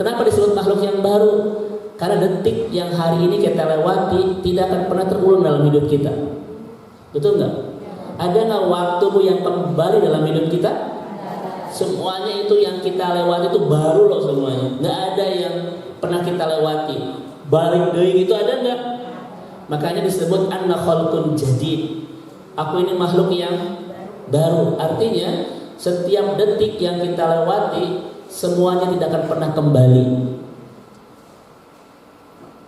Kenapa disebut makhluk yang baru? Karena detik yang hari ini kita lewati tidak akan pernah terulang dalam hidup kita. Betul nggak? Ada nggak waktu yang kembali dalam hidup kita? Semuanya itu yang kita lewati itu baru loh semuanya. Nggak ada yang pernah kita lewati. Balik deui itu ada nggak? Makanya disebut anna khalqun jadid. Aku ini makhluk yang baru. Artinya setiap detik yang kita lewati semuanya tidak akan pernah kembali.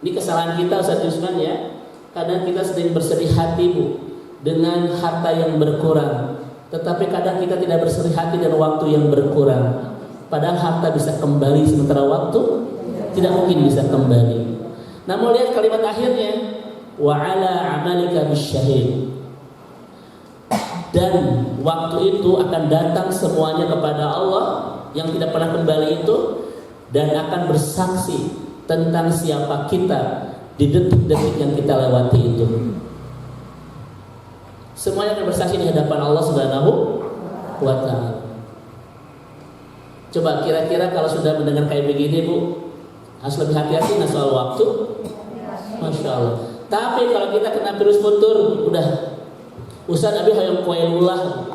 Ini kesalahan kita Ustaz Yusman ya. Kadang kita sering bersedih hati Bu dengan harta yang berkurang, tetapi kadang kita tidak bersedih hati dengan waktu yang berkurang. Padahal harta bisa kembali, sementara waktu tidak mungkin bisa kembali. Namun lihat kalimat akhirnya, wa ala amalika bisyahid. Dan waktu itu akan datang semuanya kepada Allah yang tidak pernah kembali itu, dan akan bersaksi tentang siapa kita di detik-detik yang kita lewati itu. Semuanya akan bersaksi di hadapan Allah Subhanahu wa ta'ala. Coba kira-kira kalau sudah mendengar kayak begini Bu, harus lebih hati-hati nggak soal waktu? Masya Allah. Tapi kalau kita kena virus futur, udah Ustaz Abi hayang Qailullah.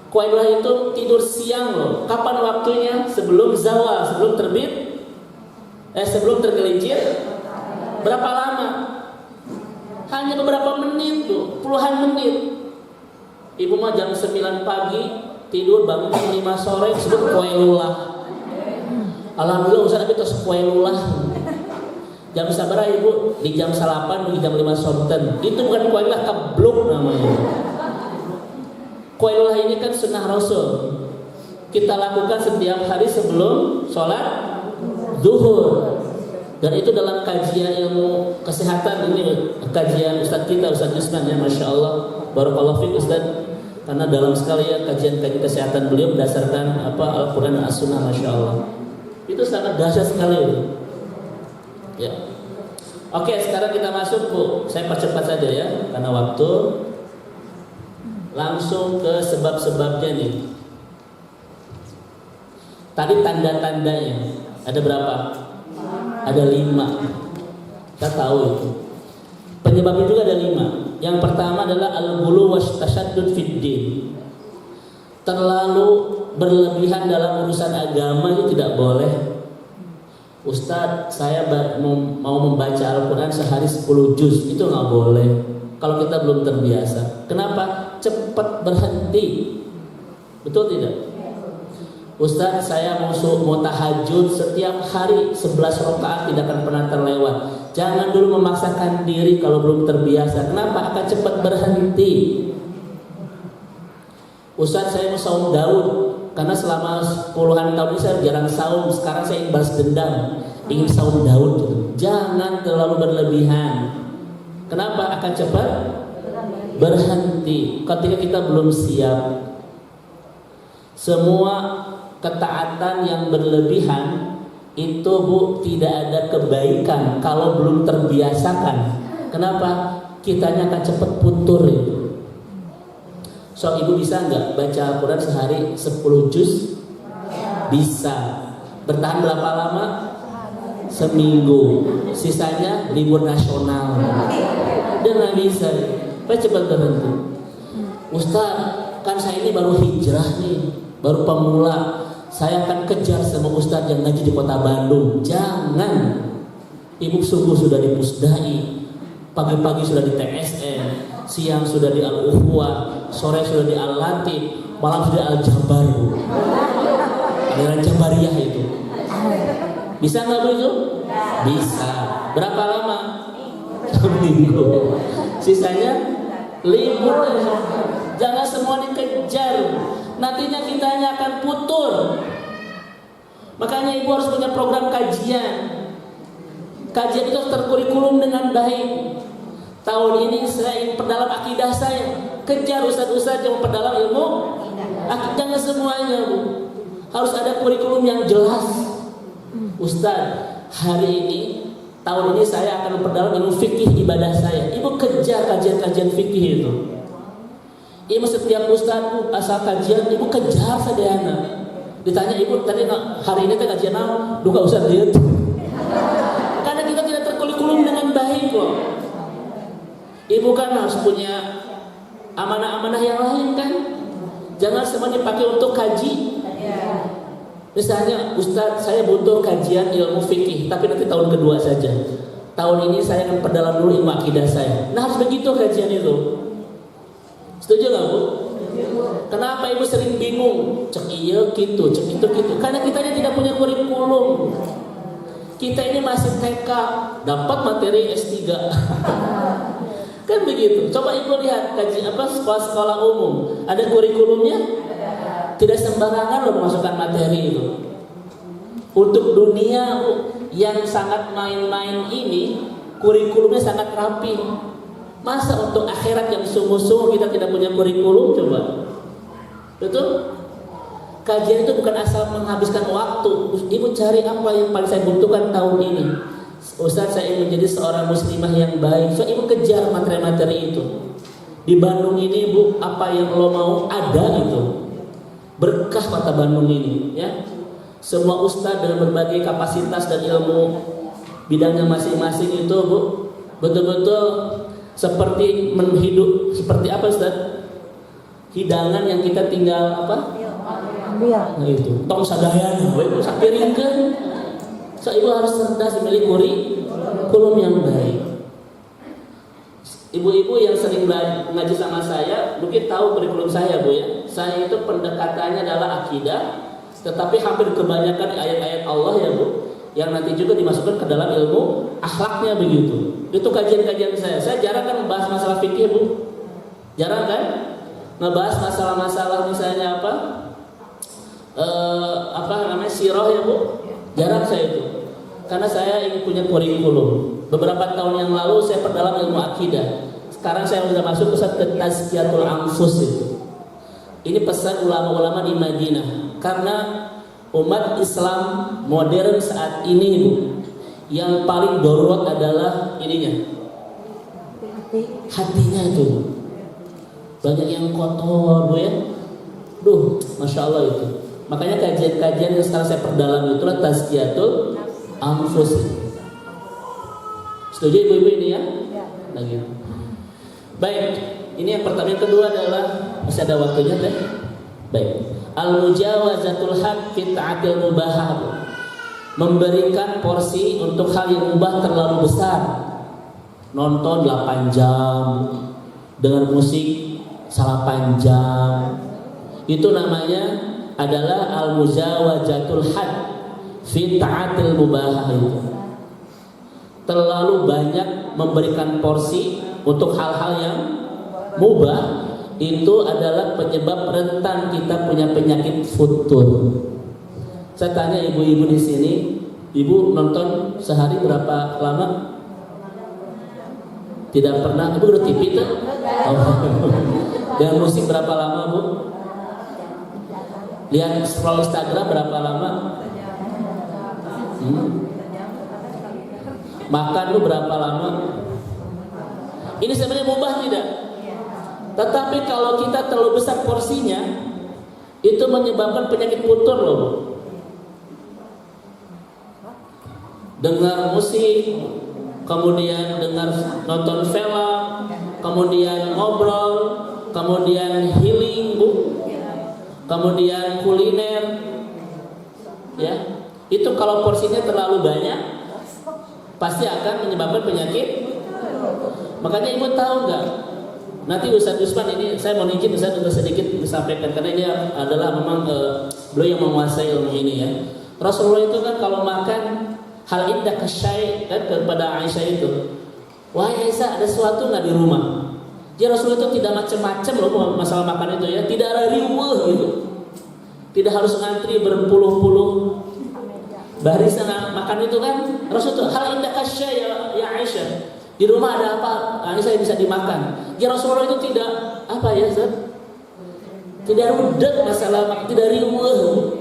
Qailullah itu tidur siang loh. Kapan waktunya? Sebelum zawal, sebelum terbit, sebelum tergelincir. Berapa lama? Hanya beberapa menit tuh, puluhan menit. Ibu mah jam 9 pagi tidur, bangun jam 5 sore disebut Qailullah. Alhamdulillah Ustaz Abi terus Qailullah. Jam sabar Ibu di jam 8 di jam 5 sonten. Itu bukan Qailullah, kebluk namanya. Qailullah ini kan sunnah Rasul. Kita lakukan setiap hari sebelum sholat zuhur. Dan itu dalam kajian ilmu kesehatan ini, kajian Ustaz kita Ustaz Yusman ya, Masya Allah, barakallahu fiik Ustaz. Karena dalam sekali ya kajian-kajian kesehatan beliau berdasarkan Al-Quran dan As-Sunnah, Masya Allah. Itu sangat dahsyat sekali. Ya. Oke, sekarang kita masuk Bu. Saya percepat saja ya, karena waktu. Langsung ke sebab-sebabnya nih. Tadi tanda-tandanya ada berapa? Ada 5. Kita tahu itu. Penyebabnya juga ada 5. Yang pertama adalah al-ghulu wastasyaddud fid din. Terlalu berlebihan dalam urusan agama itu tidak boleh. Ustadz, saya mau membaca Al-Quran sehari 10 juz, itu nggak boleh kalau kita belum terbiasa. Kenapa? Cepat berhenti. Betul tidak? Ustadz, saya mau tahajud setiap hari 11 rakaat tidak akan pernah terlewat. Jangan dulu memaksakan diri kalau belum terbiasa. Kenapa? Akan cepat berhenti. Ustadz, saya mau saum Daud karena selama puluhan tahun ini saya jarang saum. Sekarang saya ingin balas dendam, ingin saum Daud gitu. Jangan terlalu berlebihan. Kenapa? Akan cepat berhenti ketika kita belum siap. Semua ketaatan yang berlebihan itu tidak ada kebaikan kalau belum terbiasakan. Kenapa? Kitanya akan cepat putur itu. So, ibu bisa nggak baca Al-Quran sehari 10 juz? Bisa. Bertahan berapa lama? Seminggu. Sisanya libur nasional. Dia nggak bisa. Pak cepat berhenti. Ustaz, kan saya ini baru hijrah nih, baru pemula. Saya akan kejar sama Ustaz yang ngaji di kota Bandung. Jangan. Ibu subuh sudah di Pusdai, pagi-pagi sudah di TSN, siang sudah di Al-Ukhwah, sore sudah di Al-Latif, malam sudah Al-Jabar. Aliran Jabariyah itu. Bisa nggak begitu? Bisa. Berapa lama? Seminggu. Sisanya libur. Jangan semua dikejar. Nantinya kitanya akan putur. Makanya ibu harus punya program kajian. Kajian itu terkurikulum dengan baik. Tahun ini saya ingin perdalam akidah saya. Kejar ustadz-ustadz yang perdalam ilmu akidah. Jangan semuanya, Bu. Harus ada kurikulum yang jelas. Ustadz, hari ini, tahun ini saya akan memperdalam ilmu fikih ibadah saya. Ibu kejar kajian-kajian fikih itu. Ibu setiap ustadz asal kajian, ibu kejar saja. Ditanya ibu tadi hari ini kajian apa? Duka ustadz dia. Karena kita tidak terkurikulum dengan baik loh. Ibu kan harus punya amanah-amanah yang lain kan. Jangan semuanya dipakai untuk kaji. Misalnya, Ustadz, saya butuh kajian ilmu fikih, tapi nanti tahun kedua saja. Tahun ini saya akan perdalam dulu ilmu akidah saya. Nah, harus begitu kajian itu. Setuju nggak, Bu? Kenapa ibu sering bingung? Cek iya gitu, cek itu gitu. Karena kita ini tidak punya kurikulum. Kita ini masih TK, dapat materi S3. Kan begitu. Coba ibu lihat kaji sekolah-sekolah umum, ada kurikulumnya. Tidak sembarangan loh memasukkan materi itu. Untuk dunia yang sangat main-main ini, kurikulumnya sangat rapi. Masa untuk akhirat yang sungguh-sungguh kita tidak punya kurikulum, coba? Betul? Kajian itu bukan asal menghabiskan waktu. Ibu cari apa yang paling saya butuhkan tahun ini. Ustaz, saya ingin menjadi seorang muslimah yang baik. So, ibu kejar materi-materi itu. Di Bandung ini, Bu, apa yang lo mau ada itu. Berkah kota Bandung ini, ya. Semua ustaz dengan berbagai kapasitas dan ilmu bidangnya masing-masing itu, Bu, betul-betul seperti menghidup, seperti apa, Ustaz? Hidangan yang kita tinggal apa? Nah itu, tong sadayana, ibu sapiringkeun. So, ibu harus cerdas memilih kurikulum yang baik. Ibu-ibu yang sering ngaji sama saya mungkin tahu kurikulum saya, Bu, ya. Saya itu pendekatannya adalah akidah, tetapi hampir kebanyakan ayat-ayat Allah, ya, Bu, yang nanti juga dimasukkan ke dalam ilmu akhlaknya begitu. Itu kajian-kajian saya. Saya jarang kan membahas masalah fikih, Bu. Jarang kan? Ngebahas masalah-masalah misalnya apa namanya sirah, ya, Bu. Jarang saya itu. Karena saya ingin punya kurikulum. Beberapa tahun yang lalu saya perdalam ilmu akidah. Sekarang saya sudah masuk ke tazkiyatul anfus itu. Ini pesan ulama-ulama di Madinah. Karena umat Islam modern saat ini, Bu, yang paling darurat adalah ininya, hatinya itu. Banyak yang kotor, Bu, ya. Duh, Masya Allah itu. Makanya kajian-kajian yang sekarang saya perdalam itulah tazkiyatul anfus. Setuju ibu-ibu ini, ya? Nah gitu. Baik, ini yang pertama. Yang kedua adalah, masih ada waktunya teh? Baik. Al-mujawazatul had fi ta'atil mubahah. Memberikan porsi untuk hal yang mubah terlalu besar. Nonton 8 jam dengan musik 8 jam. Itu namanya adalah al-mujawazatul had fi ta'atil mubahah itu. Terlalu banyak memberikan porsi untuk hal-hal yang mubah, itu adalah penyebab rentan kita punya penyakit futur. Saya tanya ibu-ibu di sini, ibu nonton sehari berapa lama? Tidak pernah. Ibu udah TV tuh? Oh. Dengan musik berapa lama, Bu? Lihat scroll Instagram berapa lama? Makan lu berapa lama? Ini sebenarnya mubah tidak? Tetapi kalau kita terlalu besar porsinya, itu menyebabkan penyakit futur loh. Dengar musik, kemudian nonton film, kemudian ngobrol, kemudian healing, kemudian kuliner, ya. Itu kalau porsinya terlalu banyak, pasti akan menyebabkan penyakit. Makanya ibu tahu nggak? Nanti Ustaz Usman ini saya mau izin Ustaz untuk sedikit disampaikan karena ini adalah memang beliau yang menguasai ilmu ini ya. Rasulullah itu kan kalau makan hal indah kasyai kan kepada Aisyah itu, wahai Aisyah ada sesuatu nggak di rumah? Jadi Rasulullah itu tidak macam-macam loh masalah makan itu ya, tidak ada riweuh gitu, tidak harus ngantri berpuluh-puluh barisan makan itu kan. Rasul itu hal indah kasyai ya Aisyah, di rumah ada apa? Aisyah bisa dimakan. Ya Rasulullah itu tidak apa ya Ustaz? Tidak rudet masalah makan, tidak riweuh.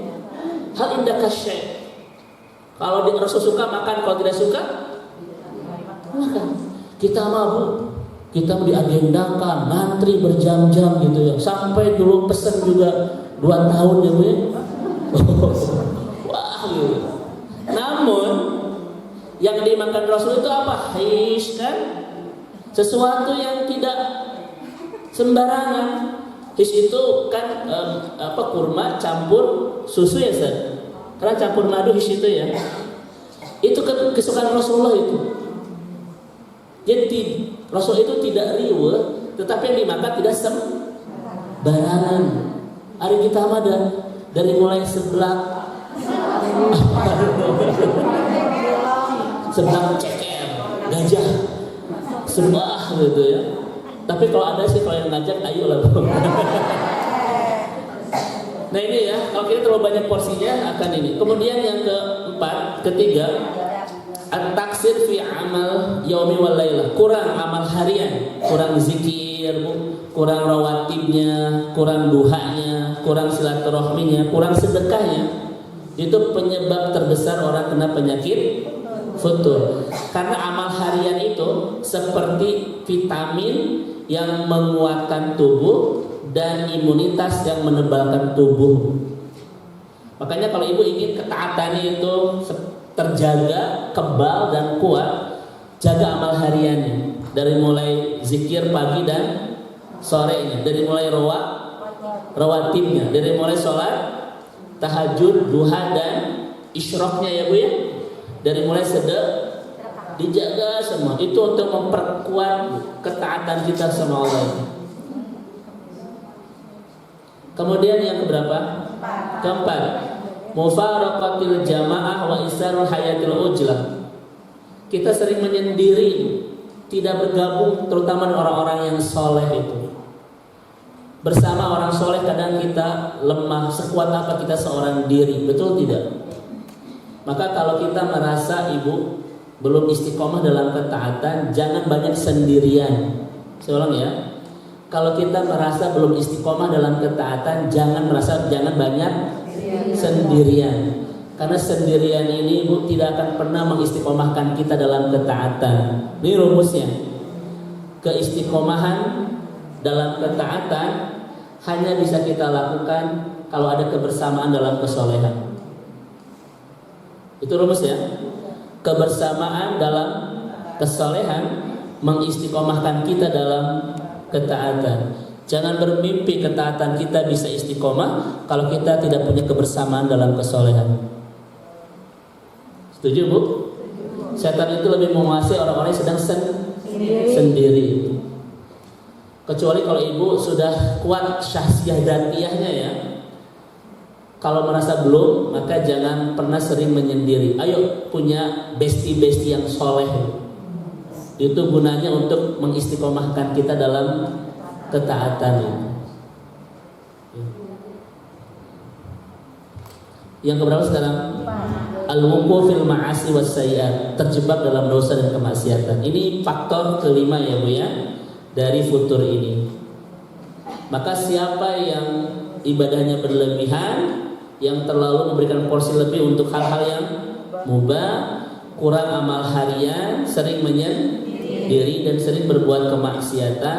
Hal indah kasyai. Kalau Rasul suka makan, kalau tidak suka makan. Kita mabuk, kita diagendakan ngantri berjam-jam gitu ya. Sampai dulu pesen juga 2 tahun ya Bu ya. Wah gitu. Namun yang dimakan Rasul itu apa? His kan? Sesuatu yang tidak sembarangan. His itu kan kurma campur susu ya Ustaz. Karena campur madu his itu ya. Itu kesukaan Rasulullah itu. Jadi Rasul itu tidak riweuh, tetapi yang dimakan tidak sembarangan. Hari kita ada dari mulai seblak ceker, gajah, sembah gitu ya. Tapi kalau ada sih kalau yang ngajak ayo lah. Nah ini ya, kalau kita terlalu banyak porsinya akan ini. Kemudian yang ketiga, at-taksir fi amal yaumi wal lailah. Kurang amal harian, kurang zikir, kurang rawatibnya, kurang duhanya, kurang silaturahminya, kurang sedekahnya. Itu penyebab terbesar orang kena penyakit futur. Karena amal harian itu seperti vitamin yang menguatkan tubuh dan imunitas yang menebalkan tubuh. Makanya kalau ibu ingin ketaatannya itu terjaga, kebal dan kuat, jaga amal hariannya. Dari mulai zikir pagi dan sorenya, dari mulai rawatibnya, dari mulai sholat tahajud, duha dan isyroknya ya Bu ya. Dari mulai sedekah dijaga semua. Itu untuk memperkuat ketaatan kita sama Allah. Kemudian yang keberapa? Keempat, mufaraqatil jamaah wa isarul hayatil ujlah. Kita sering menyendiri, tidak bergabung, terutama orang-orang yang soleh itu. Bersama orang soleh kadang kita lemah, sekuat apa kita seorang diri, betul tidak? Maka kalau kita merasa ibu belum istiqomah dalam ketaatan, jangan banyak sendirian. Saya ulang ya. Kalau kita merasa belum istiqomah dalam ketaatan, jangan banyak sendirian. Karena sendirian ini Ibu tidak akan pernah mengistiqomahkan kita dalam ketaatan. Ini rumusnya. Keistiqomahan dalam ketaatan hanya bisa kita lakukan kalau ada kebersamaan dalam kesolehan. Itu rumusnya. Kebersamaan dalam kesolehan mengistiqomahkan kita dalam ketaatan. Jangan bermimpi ketaatan kita bisa istiqomah kalau kita tidak punya kebersamaan dalam kesolehan. Setuju Bu? Setan itu lebih menguasai orang-orang yang sedang sendiri. Kecuali kalau ibu sudah kuat syahsiah datiyahnya ya. Kalau merasa belum, maka jangan pernah sering menyendiri. Ayo punya bestie-bestie yang soleh. Itu gunanya untuk mengistiqomahkan kita dalam ketaatan. Yang keberapa sekarang? Al-wuqu fil ma'asi was sayyi'at, terjebak dalam dosa dan kemaksiatan. Ini faktor kelima ya Bu ya, dari futur ini. Maka siapa yang ibadahnya berlebihan, yang terlalu memberikan porsi lebih untuk hal-hal yang mubah, kurang amal harian, sering menyendiri dan sering berbuat kemaksiatan,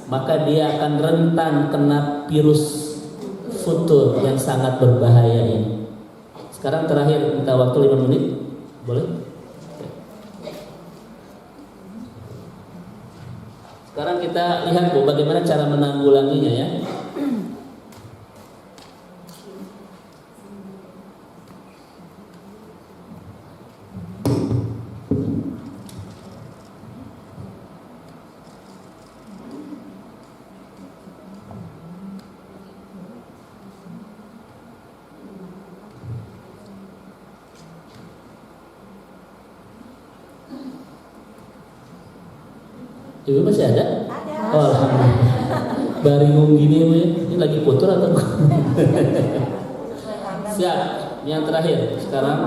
maka dia akan rentan kena virus futur yang sangat berbahaya ini. Sekarang terakhir minta waktu 5 menit, boleh? Sekarang kita lihat Bu, bagaimana cara menanggulanginya ya. Ibu masih ada? Ada. Oh, alhamdulillah. Baringung gini Bu ya. Ini lagi putur atau? Siap. Yang terakhir sekarang.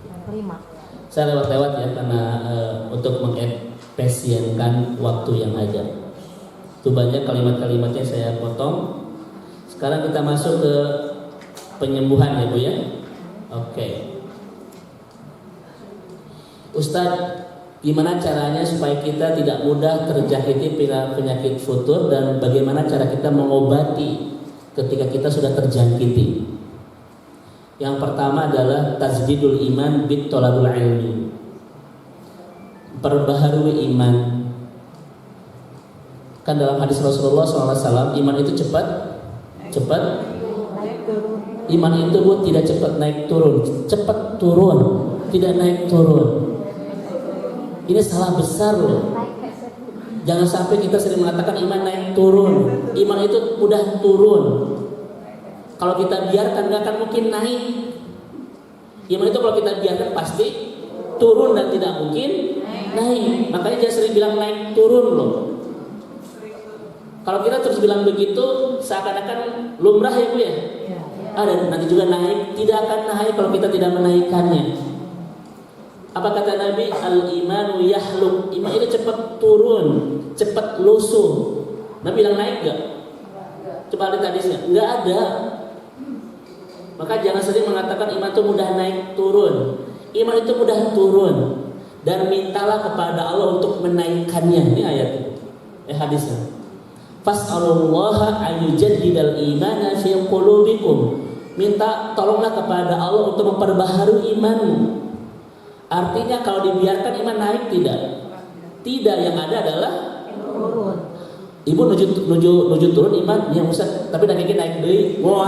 Yang 5. Saya lewat-lewat ya karena untuk mengefisienkan waktu yang ada. Itu banyak kalimat-kalimatnya saya potong. Sekarang kita masuk ke penyembuhan ya Bu ya. Oke. Ustadz, gimana caranya supaya kita tidak mudah terjangkiti penyakit futur dan bagaimana cara kita mengobati ketika kita sudah terjangkiti? Yang pertama adalah tajdidul iman bit thalabul ilmi. Perbaharui iman. Kan dalam hadis Rasulullah SAW, iman itu cepat iman itu Bu tidak cepat naik turun, cepat turun, tidak naik turun. Ini salah besar loh. Jangan sampai kita sering mengatakan iman naik turun. Iman itu mudah turun. Kalau kita biarkan nggak akan mungkin naik. Iman itu kalau kita biarkan pasti turun dan tidak mungkin naik. Makanya jangan sering bilang naik turun loh. Kalau kita terus bilang begitu, seakan-akan lumrah ya Bu ya. Dan nanti juga naik. Tidak akan naik kalau kita tidak menaikkannya. Apa kata Nabi? Al-imanu yahluk. Iman itu cepat turun, cepat lusuh. Nabi bilang naik gak? Coba lihat hadisnya. Enggak ada. Maka jangan sering mengatakan iman itu mudah naik turun. Iman itu mudah turun. Dan mintalah kepada Allah untuk menaikkannya. Ini ayat hadisnya. Fas'alullaha ayyujaddidal imana fi qulubikum. Minta tolonglah kepada Allah untuk memperbaharui imanmu. Artinya kalau dibiarkan iman naik tidak? Tidak, yang ada adalah turun. Ibu nuju turun iman yang Ustaz, tapi naik deui. Wow.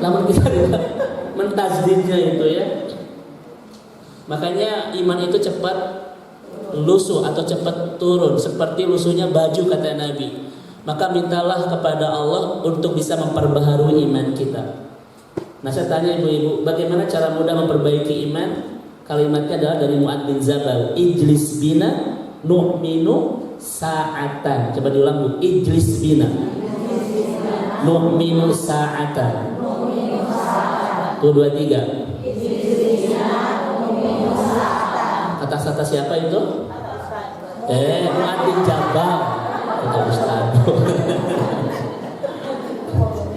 Lamun kita mentazdidnya itu ya. Makanya iman itu cepat lusuh atau cepat turun seperti lusuhnya baju kata Nabi. Maka mintalah kepada Allah untuk bisa memperbaharui iman kita. Nah, saya tanya ibu-ibu, bagaimana cara mudah memperbaiki iman? Kalimatnya adalah dari Mu'adz bin Jabal, ijlis bina nu'minu sa'atan. Coba diulang Bu, ijlis bina nu'minu sa'atan. 1, 2, 3. Kata siapa itu? Mu'adz bin Jabal. Kata Ustaz.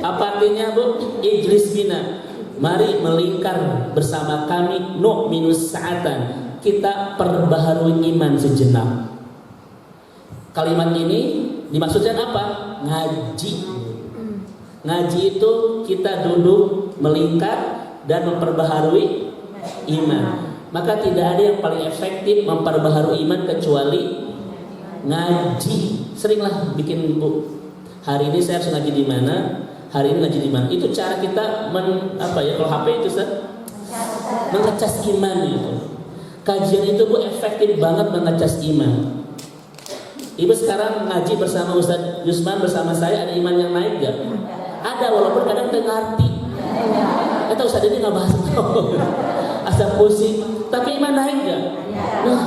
Apa artinya Bu? Ijlis bina, mari melingkar bersama kami, nu'minus sa'atan, kita perbaharui iman sejenak. Kalimat ini dimaksudkan apa? Ngaji. Ngaji itu kita duduk melingkar dan memperbaharui iman. Maka tidak ada yang paling efektif memperbaharui iman kecuali ngaji. Seringlah bikin bu, hari ini saya harus ngaji di mana, hari ini ngaji di mana. Itu cara kita kalau HP itu mengecas iman itu. Kajian itu bu efektif banget mengecas iman. Ibu sekarang ngaji bersama Ustadz Yusman bersama saya, ada iman yang naik gak? Ada, walaupun kadang nggak ngerti. Kata Ustadz ini nggak bahas asal pusing, tapi iman naik gak? Nah,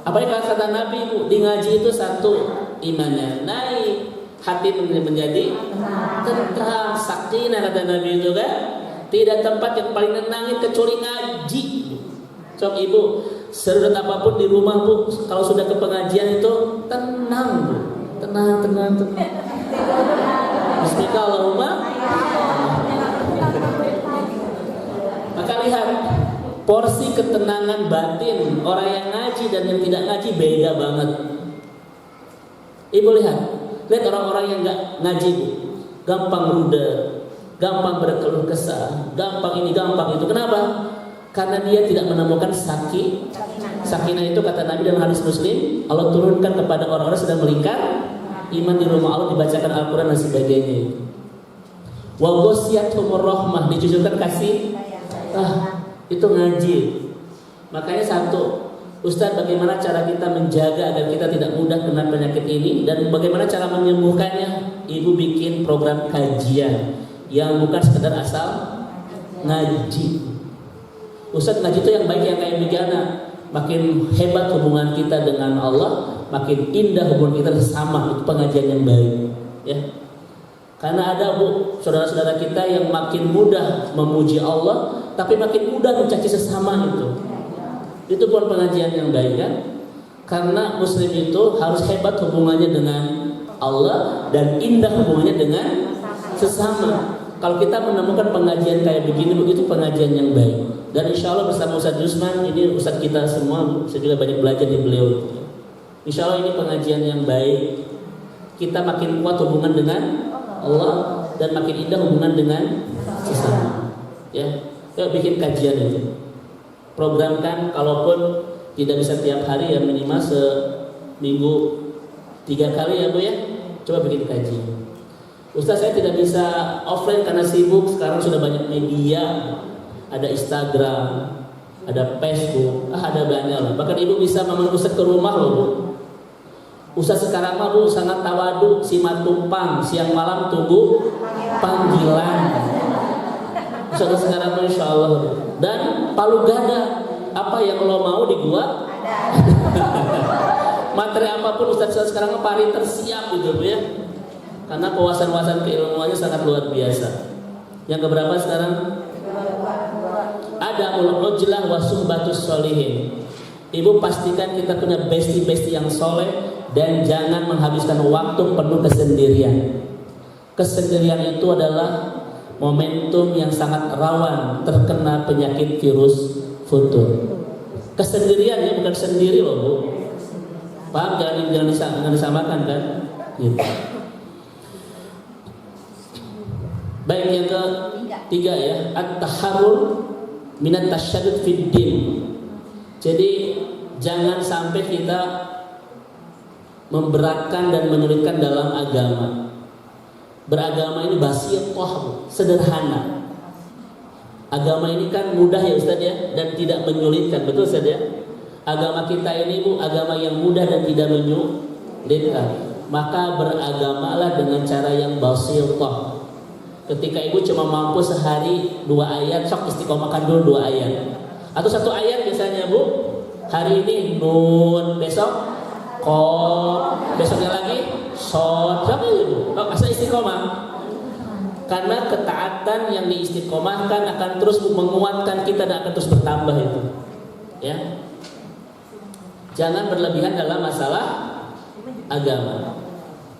apalagi kata Nabi bu, di ngaji itu satu, imannya naik, hati menjadi tentram, sakinah kata Nabi itu kan. Tidak tempat yang paling nenangin kecuali ngaji. Sok ibu, serudat apapun di rumah bu, kalau sudah ke pengajian itu tenang bu, tenang. Bismillahirrahmanirrahim. Maka lihat porsi ketenangan batin orang yang ngaji dan yang tidak ngaji beda banget. Ibu lihat orang-orang yang nggak ngaji bu, gampang ruda, gampang berkeluh kesah, gampang ini gampang itu. Kenapa? Karena dia tidak menemukan sakinah itu kata Nabi dalam hadis Muslim, Allah turunkan kepada orang-orang sedang melingkar iman di rumah Allah, dibacakan Al-Quran dan sebagainya. Wa ghasyiathumur rahmah, dicucurkan kasih. Itu ngaji. Makanya satu, Ustaz, bagaimana cara kita menjaga agar kita tidak mudah kena penyakit ini dan bagaimana cara menyembuhkannya? Ibu bikin program kajian yang bukan sekedar asal ngaji. Ustaz, ngaji itu yang baik yang kayak begini. Makin hebat hubungan kita dengan Allah, makin indah hubungan kita sesama. Itu pengajian yang baik, ya. Karena ada bu, saudara-saudara kita yang makin mudah memuji Allah, tapi makin mudah mencaci sesama itu. Itu bukan pengajian yang baik kan? Karena Muslim itu harus hebat hubungannya dengan Allah dan indah hubungannya dengan sesama. Kalau kita menemukan pengajian kayak begini, itu pengajian yang baik. Dan insya Allah bersama Ustadz Yusman, ini Ustadz kita semua, saya juga banyak belajar di beliau. Insya Allah ini pengajian yang baik. Kita makin kuat hubungan dengan Allah dan makin indah hubungan dengan sesama. Ya, yuk bikin kajian itu. Programkan, kalaupun tidak bisa tiap hari ya minimal seminggu 3 kali ya bu ya. Coba bikin kajian. Ustaz, saya tidak bisa offline karena sibuk. Sekarang sudah banyak media. Ada Instagram, ada Facebook, ada banyak lah. Bahkan ibu bisa memanggil Ustaz ke rumah loh bu. Ustaz sekarang mah bu sangat tawadu, simat tumpang, siang malam tunggu panggilan. Ustaz sekarang mah insya Allah. Dan palu gada, apa yang lo mau di gua? Materi apapun Ustaz sekarang mah pari tersiap gitu bu ya. Karena kewawasan keilmuannya sangat luar biasa. Yang keberapa sekarang? Ada ul-ujlah wa suhbatus sholihin. Ibu pastikan kita punya bestie-bestie yang soleh dan jangan menghabiskan waktu penuh kesendirian. Kesendirian itu adalah momentum yang sangat rawan terkena penyakit virus futur. Kesendirian ya, bukan sendiri loh bu. Paham? Jangan disamakan kan? Gitu. Baik, yang ketiga ya, at-taharrur minat tasyaddud fid din. Jadi jangan sampai kita memberatkan dan menyulitkan dalam agama. Beragama ini basithah, sederhana. Agama ini kan mudah ya Ustaz ya, dan tidak menyulitkan, betul Ustaz ya? Agama kita ini bu, agama yang mudah dan tidak menyulitkan. Maka beragamalah dengan cara yang basithah. Ketika ibu cuma mampu sehari 2 ayat, sok istiqomahkan dulu 2 ayat. Atau 1 ayat biasanya bu. Hari ini nun, besok qaf, besoknya lagi shod. Siapa itu? Asal istiqomah. Karena ketaatan yang diistiqomahkan akan terus menguatkan kita dan akan terus bertambah itu. Ya. Jangan berlebihan dalam masalah agama.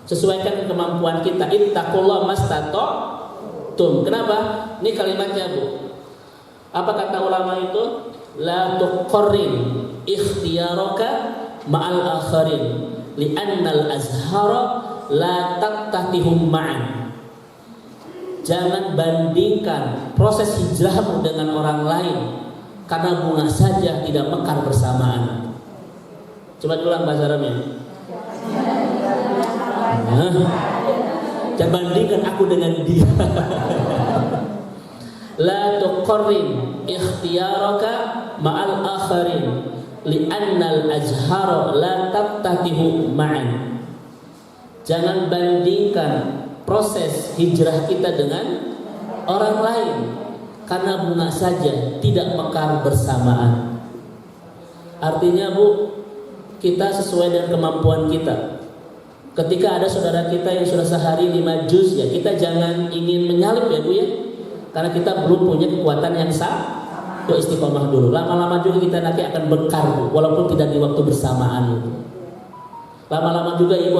Sesuaikan kemampuan kita. Ittaqullah mastata'tum. Kenapa? Ini kalimatnya bu. Apa kata ulama itu? La tuqarrin ikhtiyaraka ma'al akharin li'annal azhara la taqtatihum ma'an. Jangan bandingkan proses hijrahmu dengan orang lain, karena bunga saja tidak mekar bersamaan. Coba ulang bahasa Arabnya. Nah, jangan bandingkan aku dengan dia. La tuqarrin ikhtiyaraka ma'al akharin li'annal ajhara la taftatihu ma'an. Jangan bandingkan proses hijrah kita dengan orang lain, karena bunga saja tidak mekar bersamaan. Artinya Bu, kita sesuai dengan kemampuan kita. Ketika ada saudara kita yang sudah sehari 5 juz, ya kita jangan ingin menyalip ya Bu ya, karena kita belum punya kekuatan yang sama. Itu istiqomah dulu. Lama-lama juga kita nanti akan bekar Bu, walaupun tidak di waktu bersamaan itu. Lama-lama juga Ibu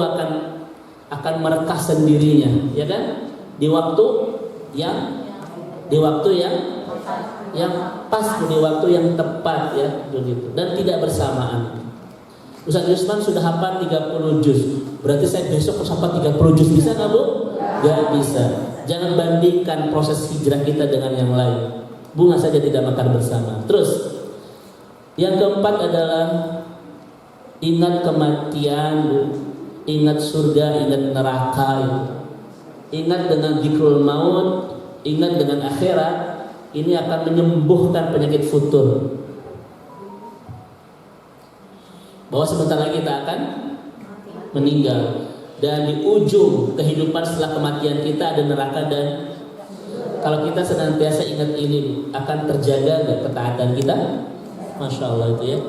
akan merekah sendirinya, ya kan? Di waktu yang pas, di waktu yang tepat ya, begitu. Dan tidak bersamaan. Ustaz Yusman sudah hafal 30 juz. Berarti saya besok harus hafal 30 juz. Bisa nggak Bu? Gak bisa. Jangan bandingkan proses hijrah kita dengan yang lain. Bunga saja tidak mekar bersama. Terus yang keempat adalah ingat kematian, ingat surga, ingat neraka. Ingat dengan dzikrul maut, ingat dengan akhirat. Ini akan menyembuhkan penyakit futur. Bahwa sebentar lagi kita akan meninggal, dan di ujung kehidupan setelah kematian kita ada neraka. Dan kalau kita senantiasa ingat ini, akan terjaga gak ketaatan kita? Masya Allah itu ya.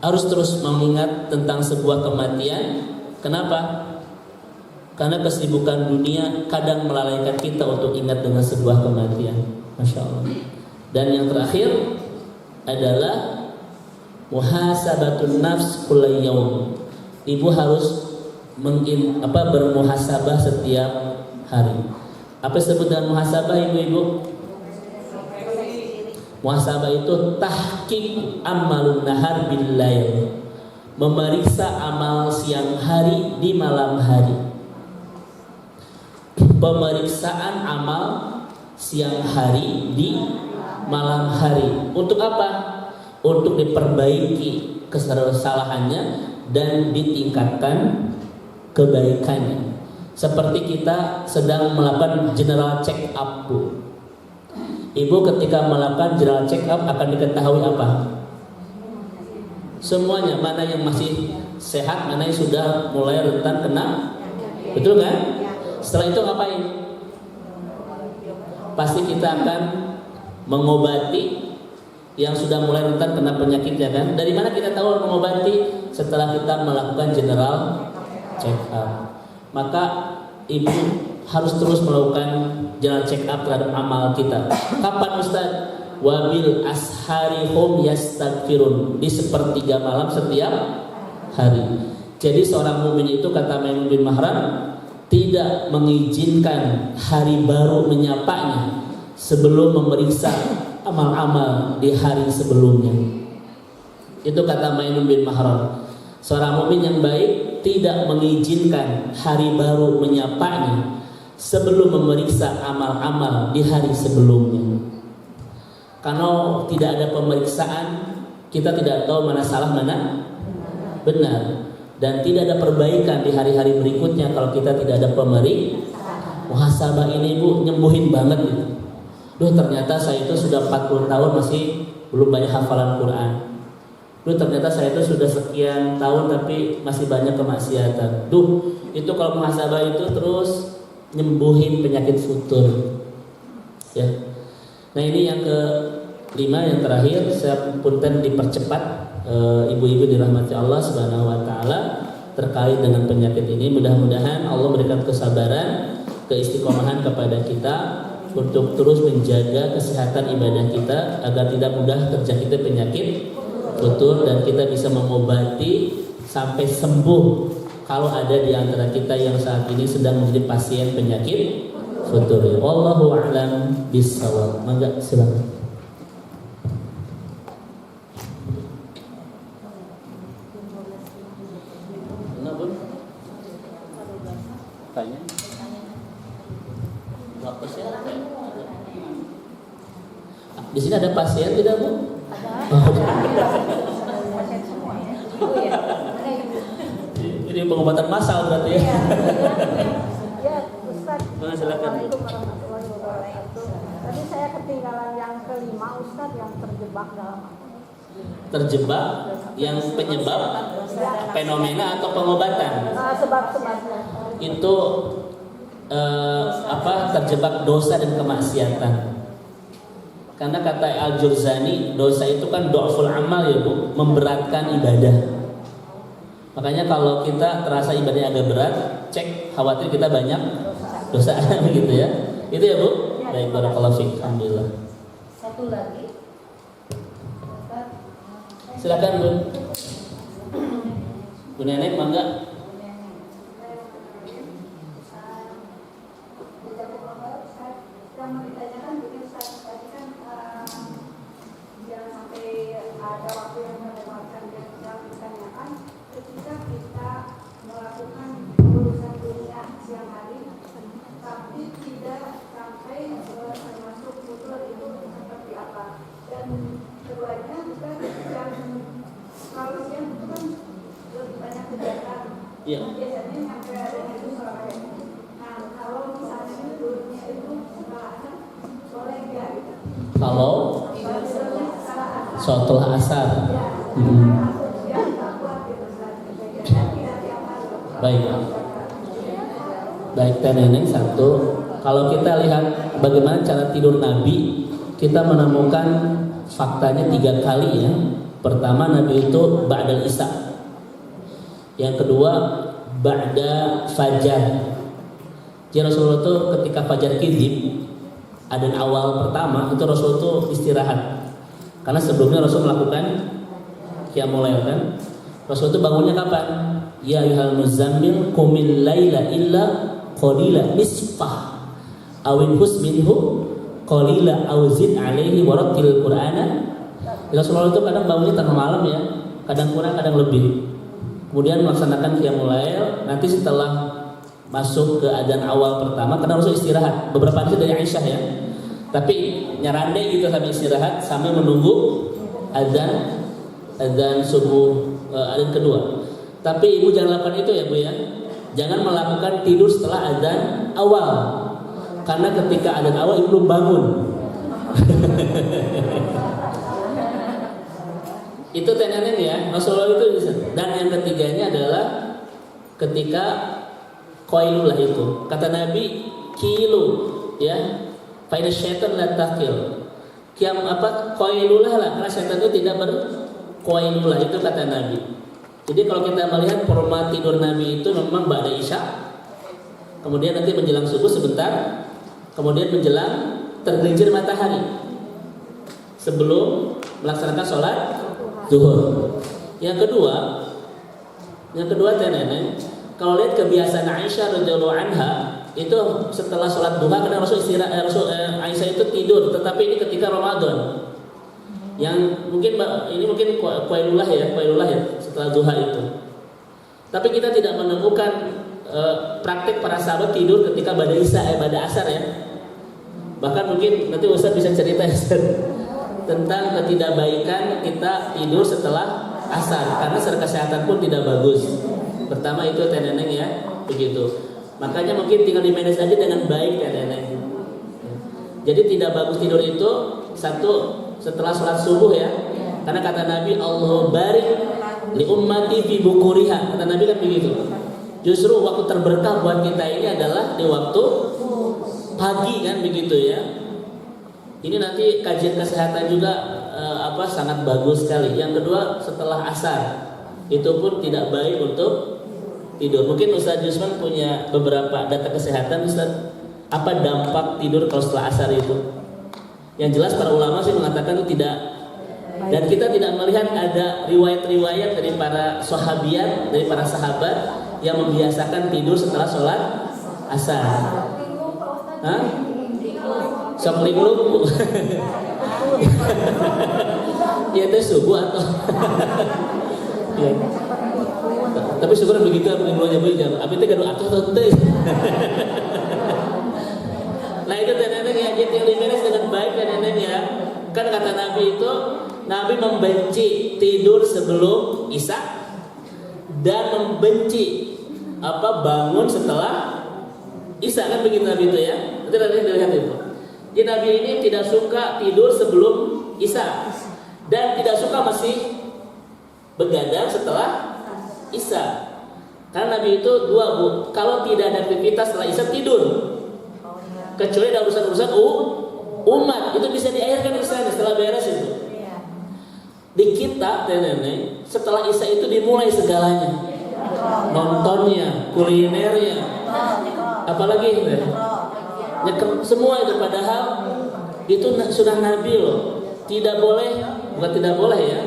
Harus terus mengingat tentang sebuah kematian. Kenapa? Karena kesibukan dunia kadang melalaikan kita untuk ingat dengan sebuah kematian. Masya Allah. Dan yang terakhir adalah muhasabatun nafs kullal yaum. Ibu harus bermuhasabah setiap hari. Apa disebut dengan muhasabah ibu-ibu? Muhasabah itu tahqiq amalun nahar bil lail. Memeriksa amal siang hari di malam hari. Pemeriksaan amal siang hari di malam hari. Untuk apa? Untuk diperbaiki kesalahannya dan ditingkatkan kebaikannya. Seperti kita sedang melakukan general check up Bu. Ibu ketika melakukan general check up akan diketahui apa? Semuanya, mana yang masih sehat, mana yang sudah mulai rentan kena. Betul kan? Setelah itu ngapain? Pasti kita akan mengobati yang sudah mulai rentan kena penyakitnya kan? Dari mana kita tahu mengobati? Setelah kita melakukan general check up. Maka ibu harus terus melakukan general check up terhadap amal kita. Kapan Ustaz? Wabil ashari hum yastaghfirun, di sepertiga malam setiap hari. Jadi seorang mukmin itu, kata Maimun bin Mahran, tidak mengizinkan hari baru menyapanya sebelum memeriksa amal-amal di hari sebelumnya. Itu kata Maimun bin Mahran. Seorang mukmin yang baik tidak mengizinkan hari baru menyapanya sebelum memeriksa amal-amal di hari sebelumnya. Karena tidak ada pemeriksaan, kita tidak tahu mana salah mana benar, dan tidak ada perbaikan di hari-hari berikutnya kalau kita tidak ada muhasabah. Ini Bu nyembuhin banget gitu. Ternyata saya itu sudah 40 tahun masih belum banyak hafalan Quran. Ternyata saya itu sudah sekian tahun tapi masih banyak kemaksiatan. Itu kalau muhasabah itu terus nyembuhin penyakit futur. Ya. Nah ini yang kelima, yang terakhir, saya punten dipercepat ibu-ibu dirahmati Allah Subhanahu wa taala terkait dengan penyakit ini. Mudah-mudahan Allah berikan kesabaran, keistiqomahan kepada kita untuk terus menjaga kesehatan ibadah kita agar tidak mudah terjangkit penyakit futur, dan kita bisa mengobati sampai sembuh kalau ada di antara kita yang saat ini sedang menjadi pasien penyakit futur. Wallahu a'lam bishawab. Mangga silakan. Tanya. Berapa pasien? Di sini ada pasien tidak Bu? Ada. Pasien semua ya. Oh iya. Ini pengobatan massal berarti ya. Ya, Ustaz. Silakan. Assalamualaikum warahmatullahi wabarakatuh. Tadi saya ketinggalan yang kelima, Ustaz, yang terjebak dalam apa? Terjebak yang penyebab fenomena atau pengobatan. Sebab-sebabnya. Itu terjebak dosa dan kemaksiatan. Karena kata Al-Jurzani, dosa itu kan do'ful amal ya Bu, memberatkan ibadah. Makanya kalau kita terasa ibadahnya agak berat, cek, khawatir kita banyak dosa begitu ya. Itu ya Bu? Baik, barakallahu fiik. Alhamdulillah. Satu lagi. Silakan Bu. Bu Nenek, mangga. Ya. Kalau setelah asar. Baik. Baik, Teh Neneng, satu. Kalau kita lihat bagaimana cara tidur Nabi, kita menemukan faktanya 3 kali ya. Pertama, Nabi itu ba'dal isya. Yang kedua, ba'da fajar. Jadi Rasulullah itu ketika fajar kidib, adzan awal pertama itu Rasul itu istirahat. Karena sebelumnya Rasul melakukan qiyamul lail kan. Rasul itu bangunnya kapan? Ya ayyuhal muzammil qumil laila illa qalila nisfah awin hus minhu qalila aw zid alaihi warattil qur'ana. Rasulullah itu kadang bangunnya tengah malam ya, kadang kurang kadang lebih. Kemudian melaksanakan qiyamul lail. Nanti setelah masuk ke adzan awal pertama, karena Rasul istirahat. Beberapa hadis dari Aisyah ya. Tapi nyarandai gitu sambil istirahat sambil menunggu adzan subuh, adzan kedua. Tapi ibu jangan lakukan itu ya Bu ya. Jangan melakukan tidur setelah adzan awal. Karena ketika adzan awal ibu belum bangun. Itu tenanen ya, Rasulullah itu bisa. Dan yang ketiganya adalah ketika qailulah itu. Kata Nabi, kilu ya. Fa inna syaitan la taqil. Qailulah lah, karena setan itu tidak berqailulah, itu kata Nabi. Jadi kalau kita melihat format tidur Nabi itu memang ba'da isya. Kemudian nanti menjelang subuh sebentar, kemudian menjelang tergelincir matahari. Sebelum melaksanakan sholat zuhur. Yang kedua Teh Neneng, kalau lihat kebiasaan Aisyah radhiyallahu anha itu setelah sholat duha, karena Aisyah itu tidur, tetapi ini ketika Ramadan. Yang mungkin qailulah ya setelah duha itu. Tapi kita tidak menemukan praktik para sahabat tidur ketika pada asar ya. Bahkan mungkin nanti Ustaz bisa cerita tentang ketidakbaikan kita tidur setelah asar, karena secara kesehatan pun tidak bagus. Pertama itu Teh Neneng ya, begitu. Makanya mungkin tinggal di-manage aja dengan baik Teh Neneng. Jadi tidak bagus tidur itu satu setelah sholat subuh ya. Karena kata Nabi, Allah barik li ummati fi bukuriha. Kata Nabi kan begitu. Justru waktu terberkah buat kita ini adalah di waktu pagi kan begitu ya. Ini nanti kajian kesehatan juga sangat bagus sekali. Yang kedua setelah asar itu pun tidak baik untuk tidur. Mungkin Ustaz Yusman punya beberapa data kesehatan Ustaz. Apa dampak tidur kalau setelah asar itu? Yang jelas para ulama sih mengatakan itu tidak. Dan kita tidak melihat ada riwayat-riwayat dari para sahabiat, dari para sahabat yang membiasakan tidur setelah sholat asar. Hah? Sok linglung. Ya itu subuh atau ya. Tapi syukur begitu linglungnya bujang. Apa itu gaduh atau teh. Nah itu Neneng ya, jadi dimanage dengan baik ya Neneng ya. Kan kata Nabi itu, Nabi membenci tidur sebelum isya dan membenci bangun setelah Isya, kan begitu Nabi itu ya. Itu nanti dilihat itu. Jadi Nabi ini tidak suka tidur sebelum Isya dan tidak suka masih begadang setelah Isya. Karena Nabi itu dua, Bu. Kalau tidak ada aktivitas setelah Isya tidur. Kecuali ada urusan-urusan umat, itu bisa diakhirkan Isya setelah beres itu. Di kita nenek setelah Isya itu dimulai segalanya. Nontonnya, kulinernya, apalagi semua itu, padahal itu sudah Nabi loh. Tidak boleh, bukan tidak boleh ya.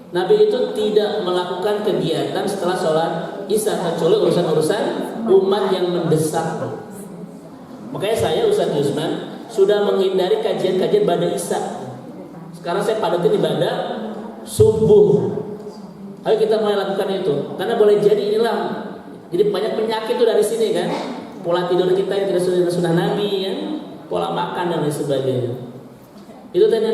Nabi itu tidak melakukan kegiatan setelah sholat Isya kecuali urusan-urusan umat yang mendesak. Makanya saya Ustaz Yusman sudah menghindari kajian-kajian pada Isya. Sekarang saya padatin ibadah subuh. Ayo kita mulai lakukan itu. Karena boleh jadi inilah. Jadi banyak penyakit itu dari sini kan. Pola tidur kita yang tidak sudah Nabi ya. Pola makan dan lain sebagainya. Itu tadi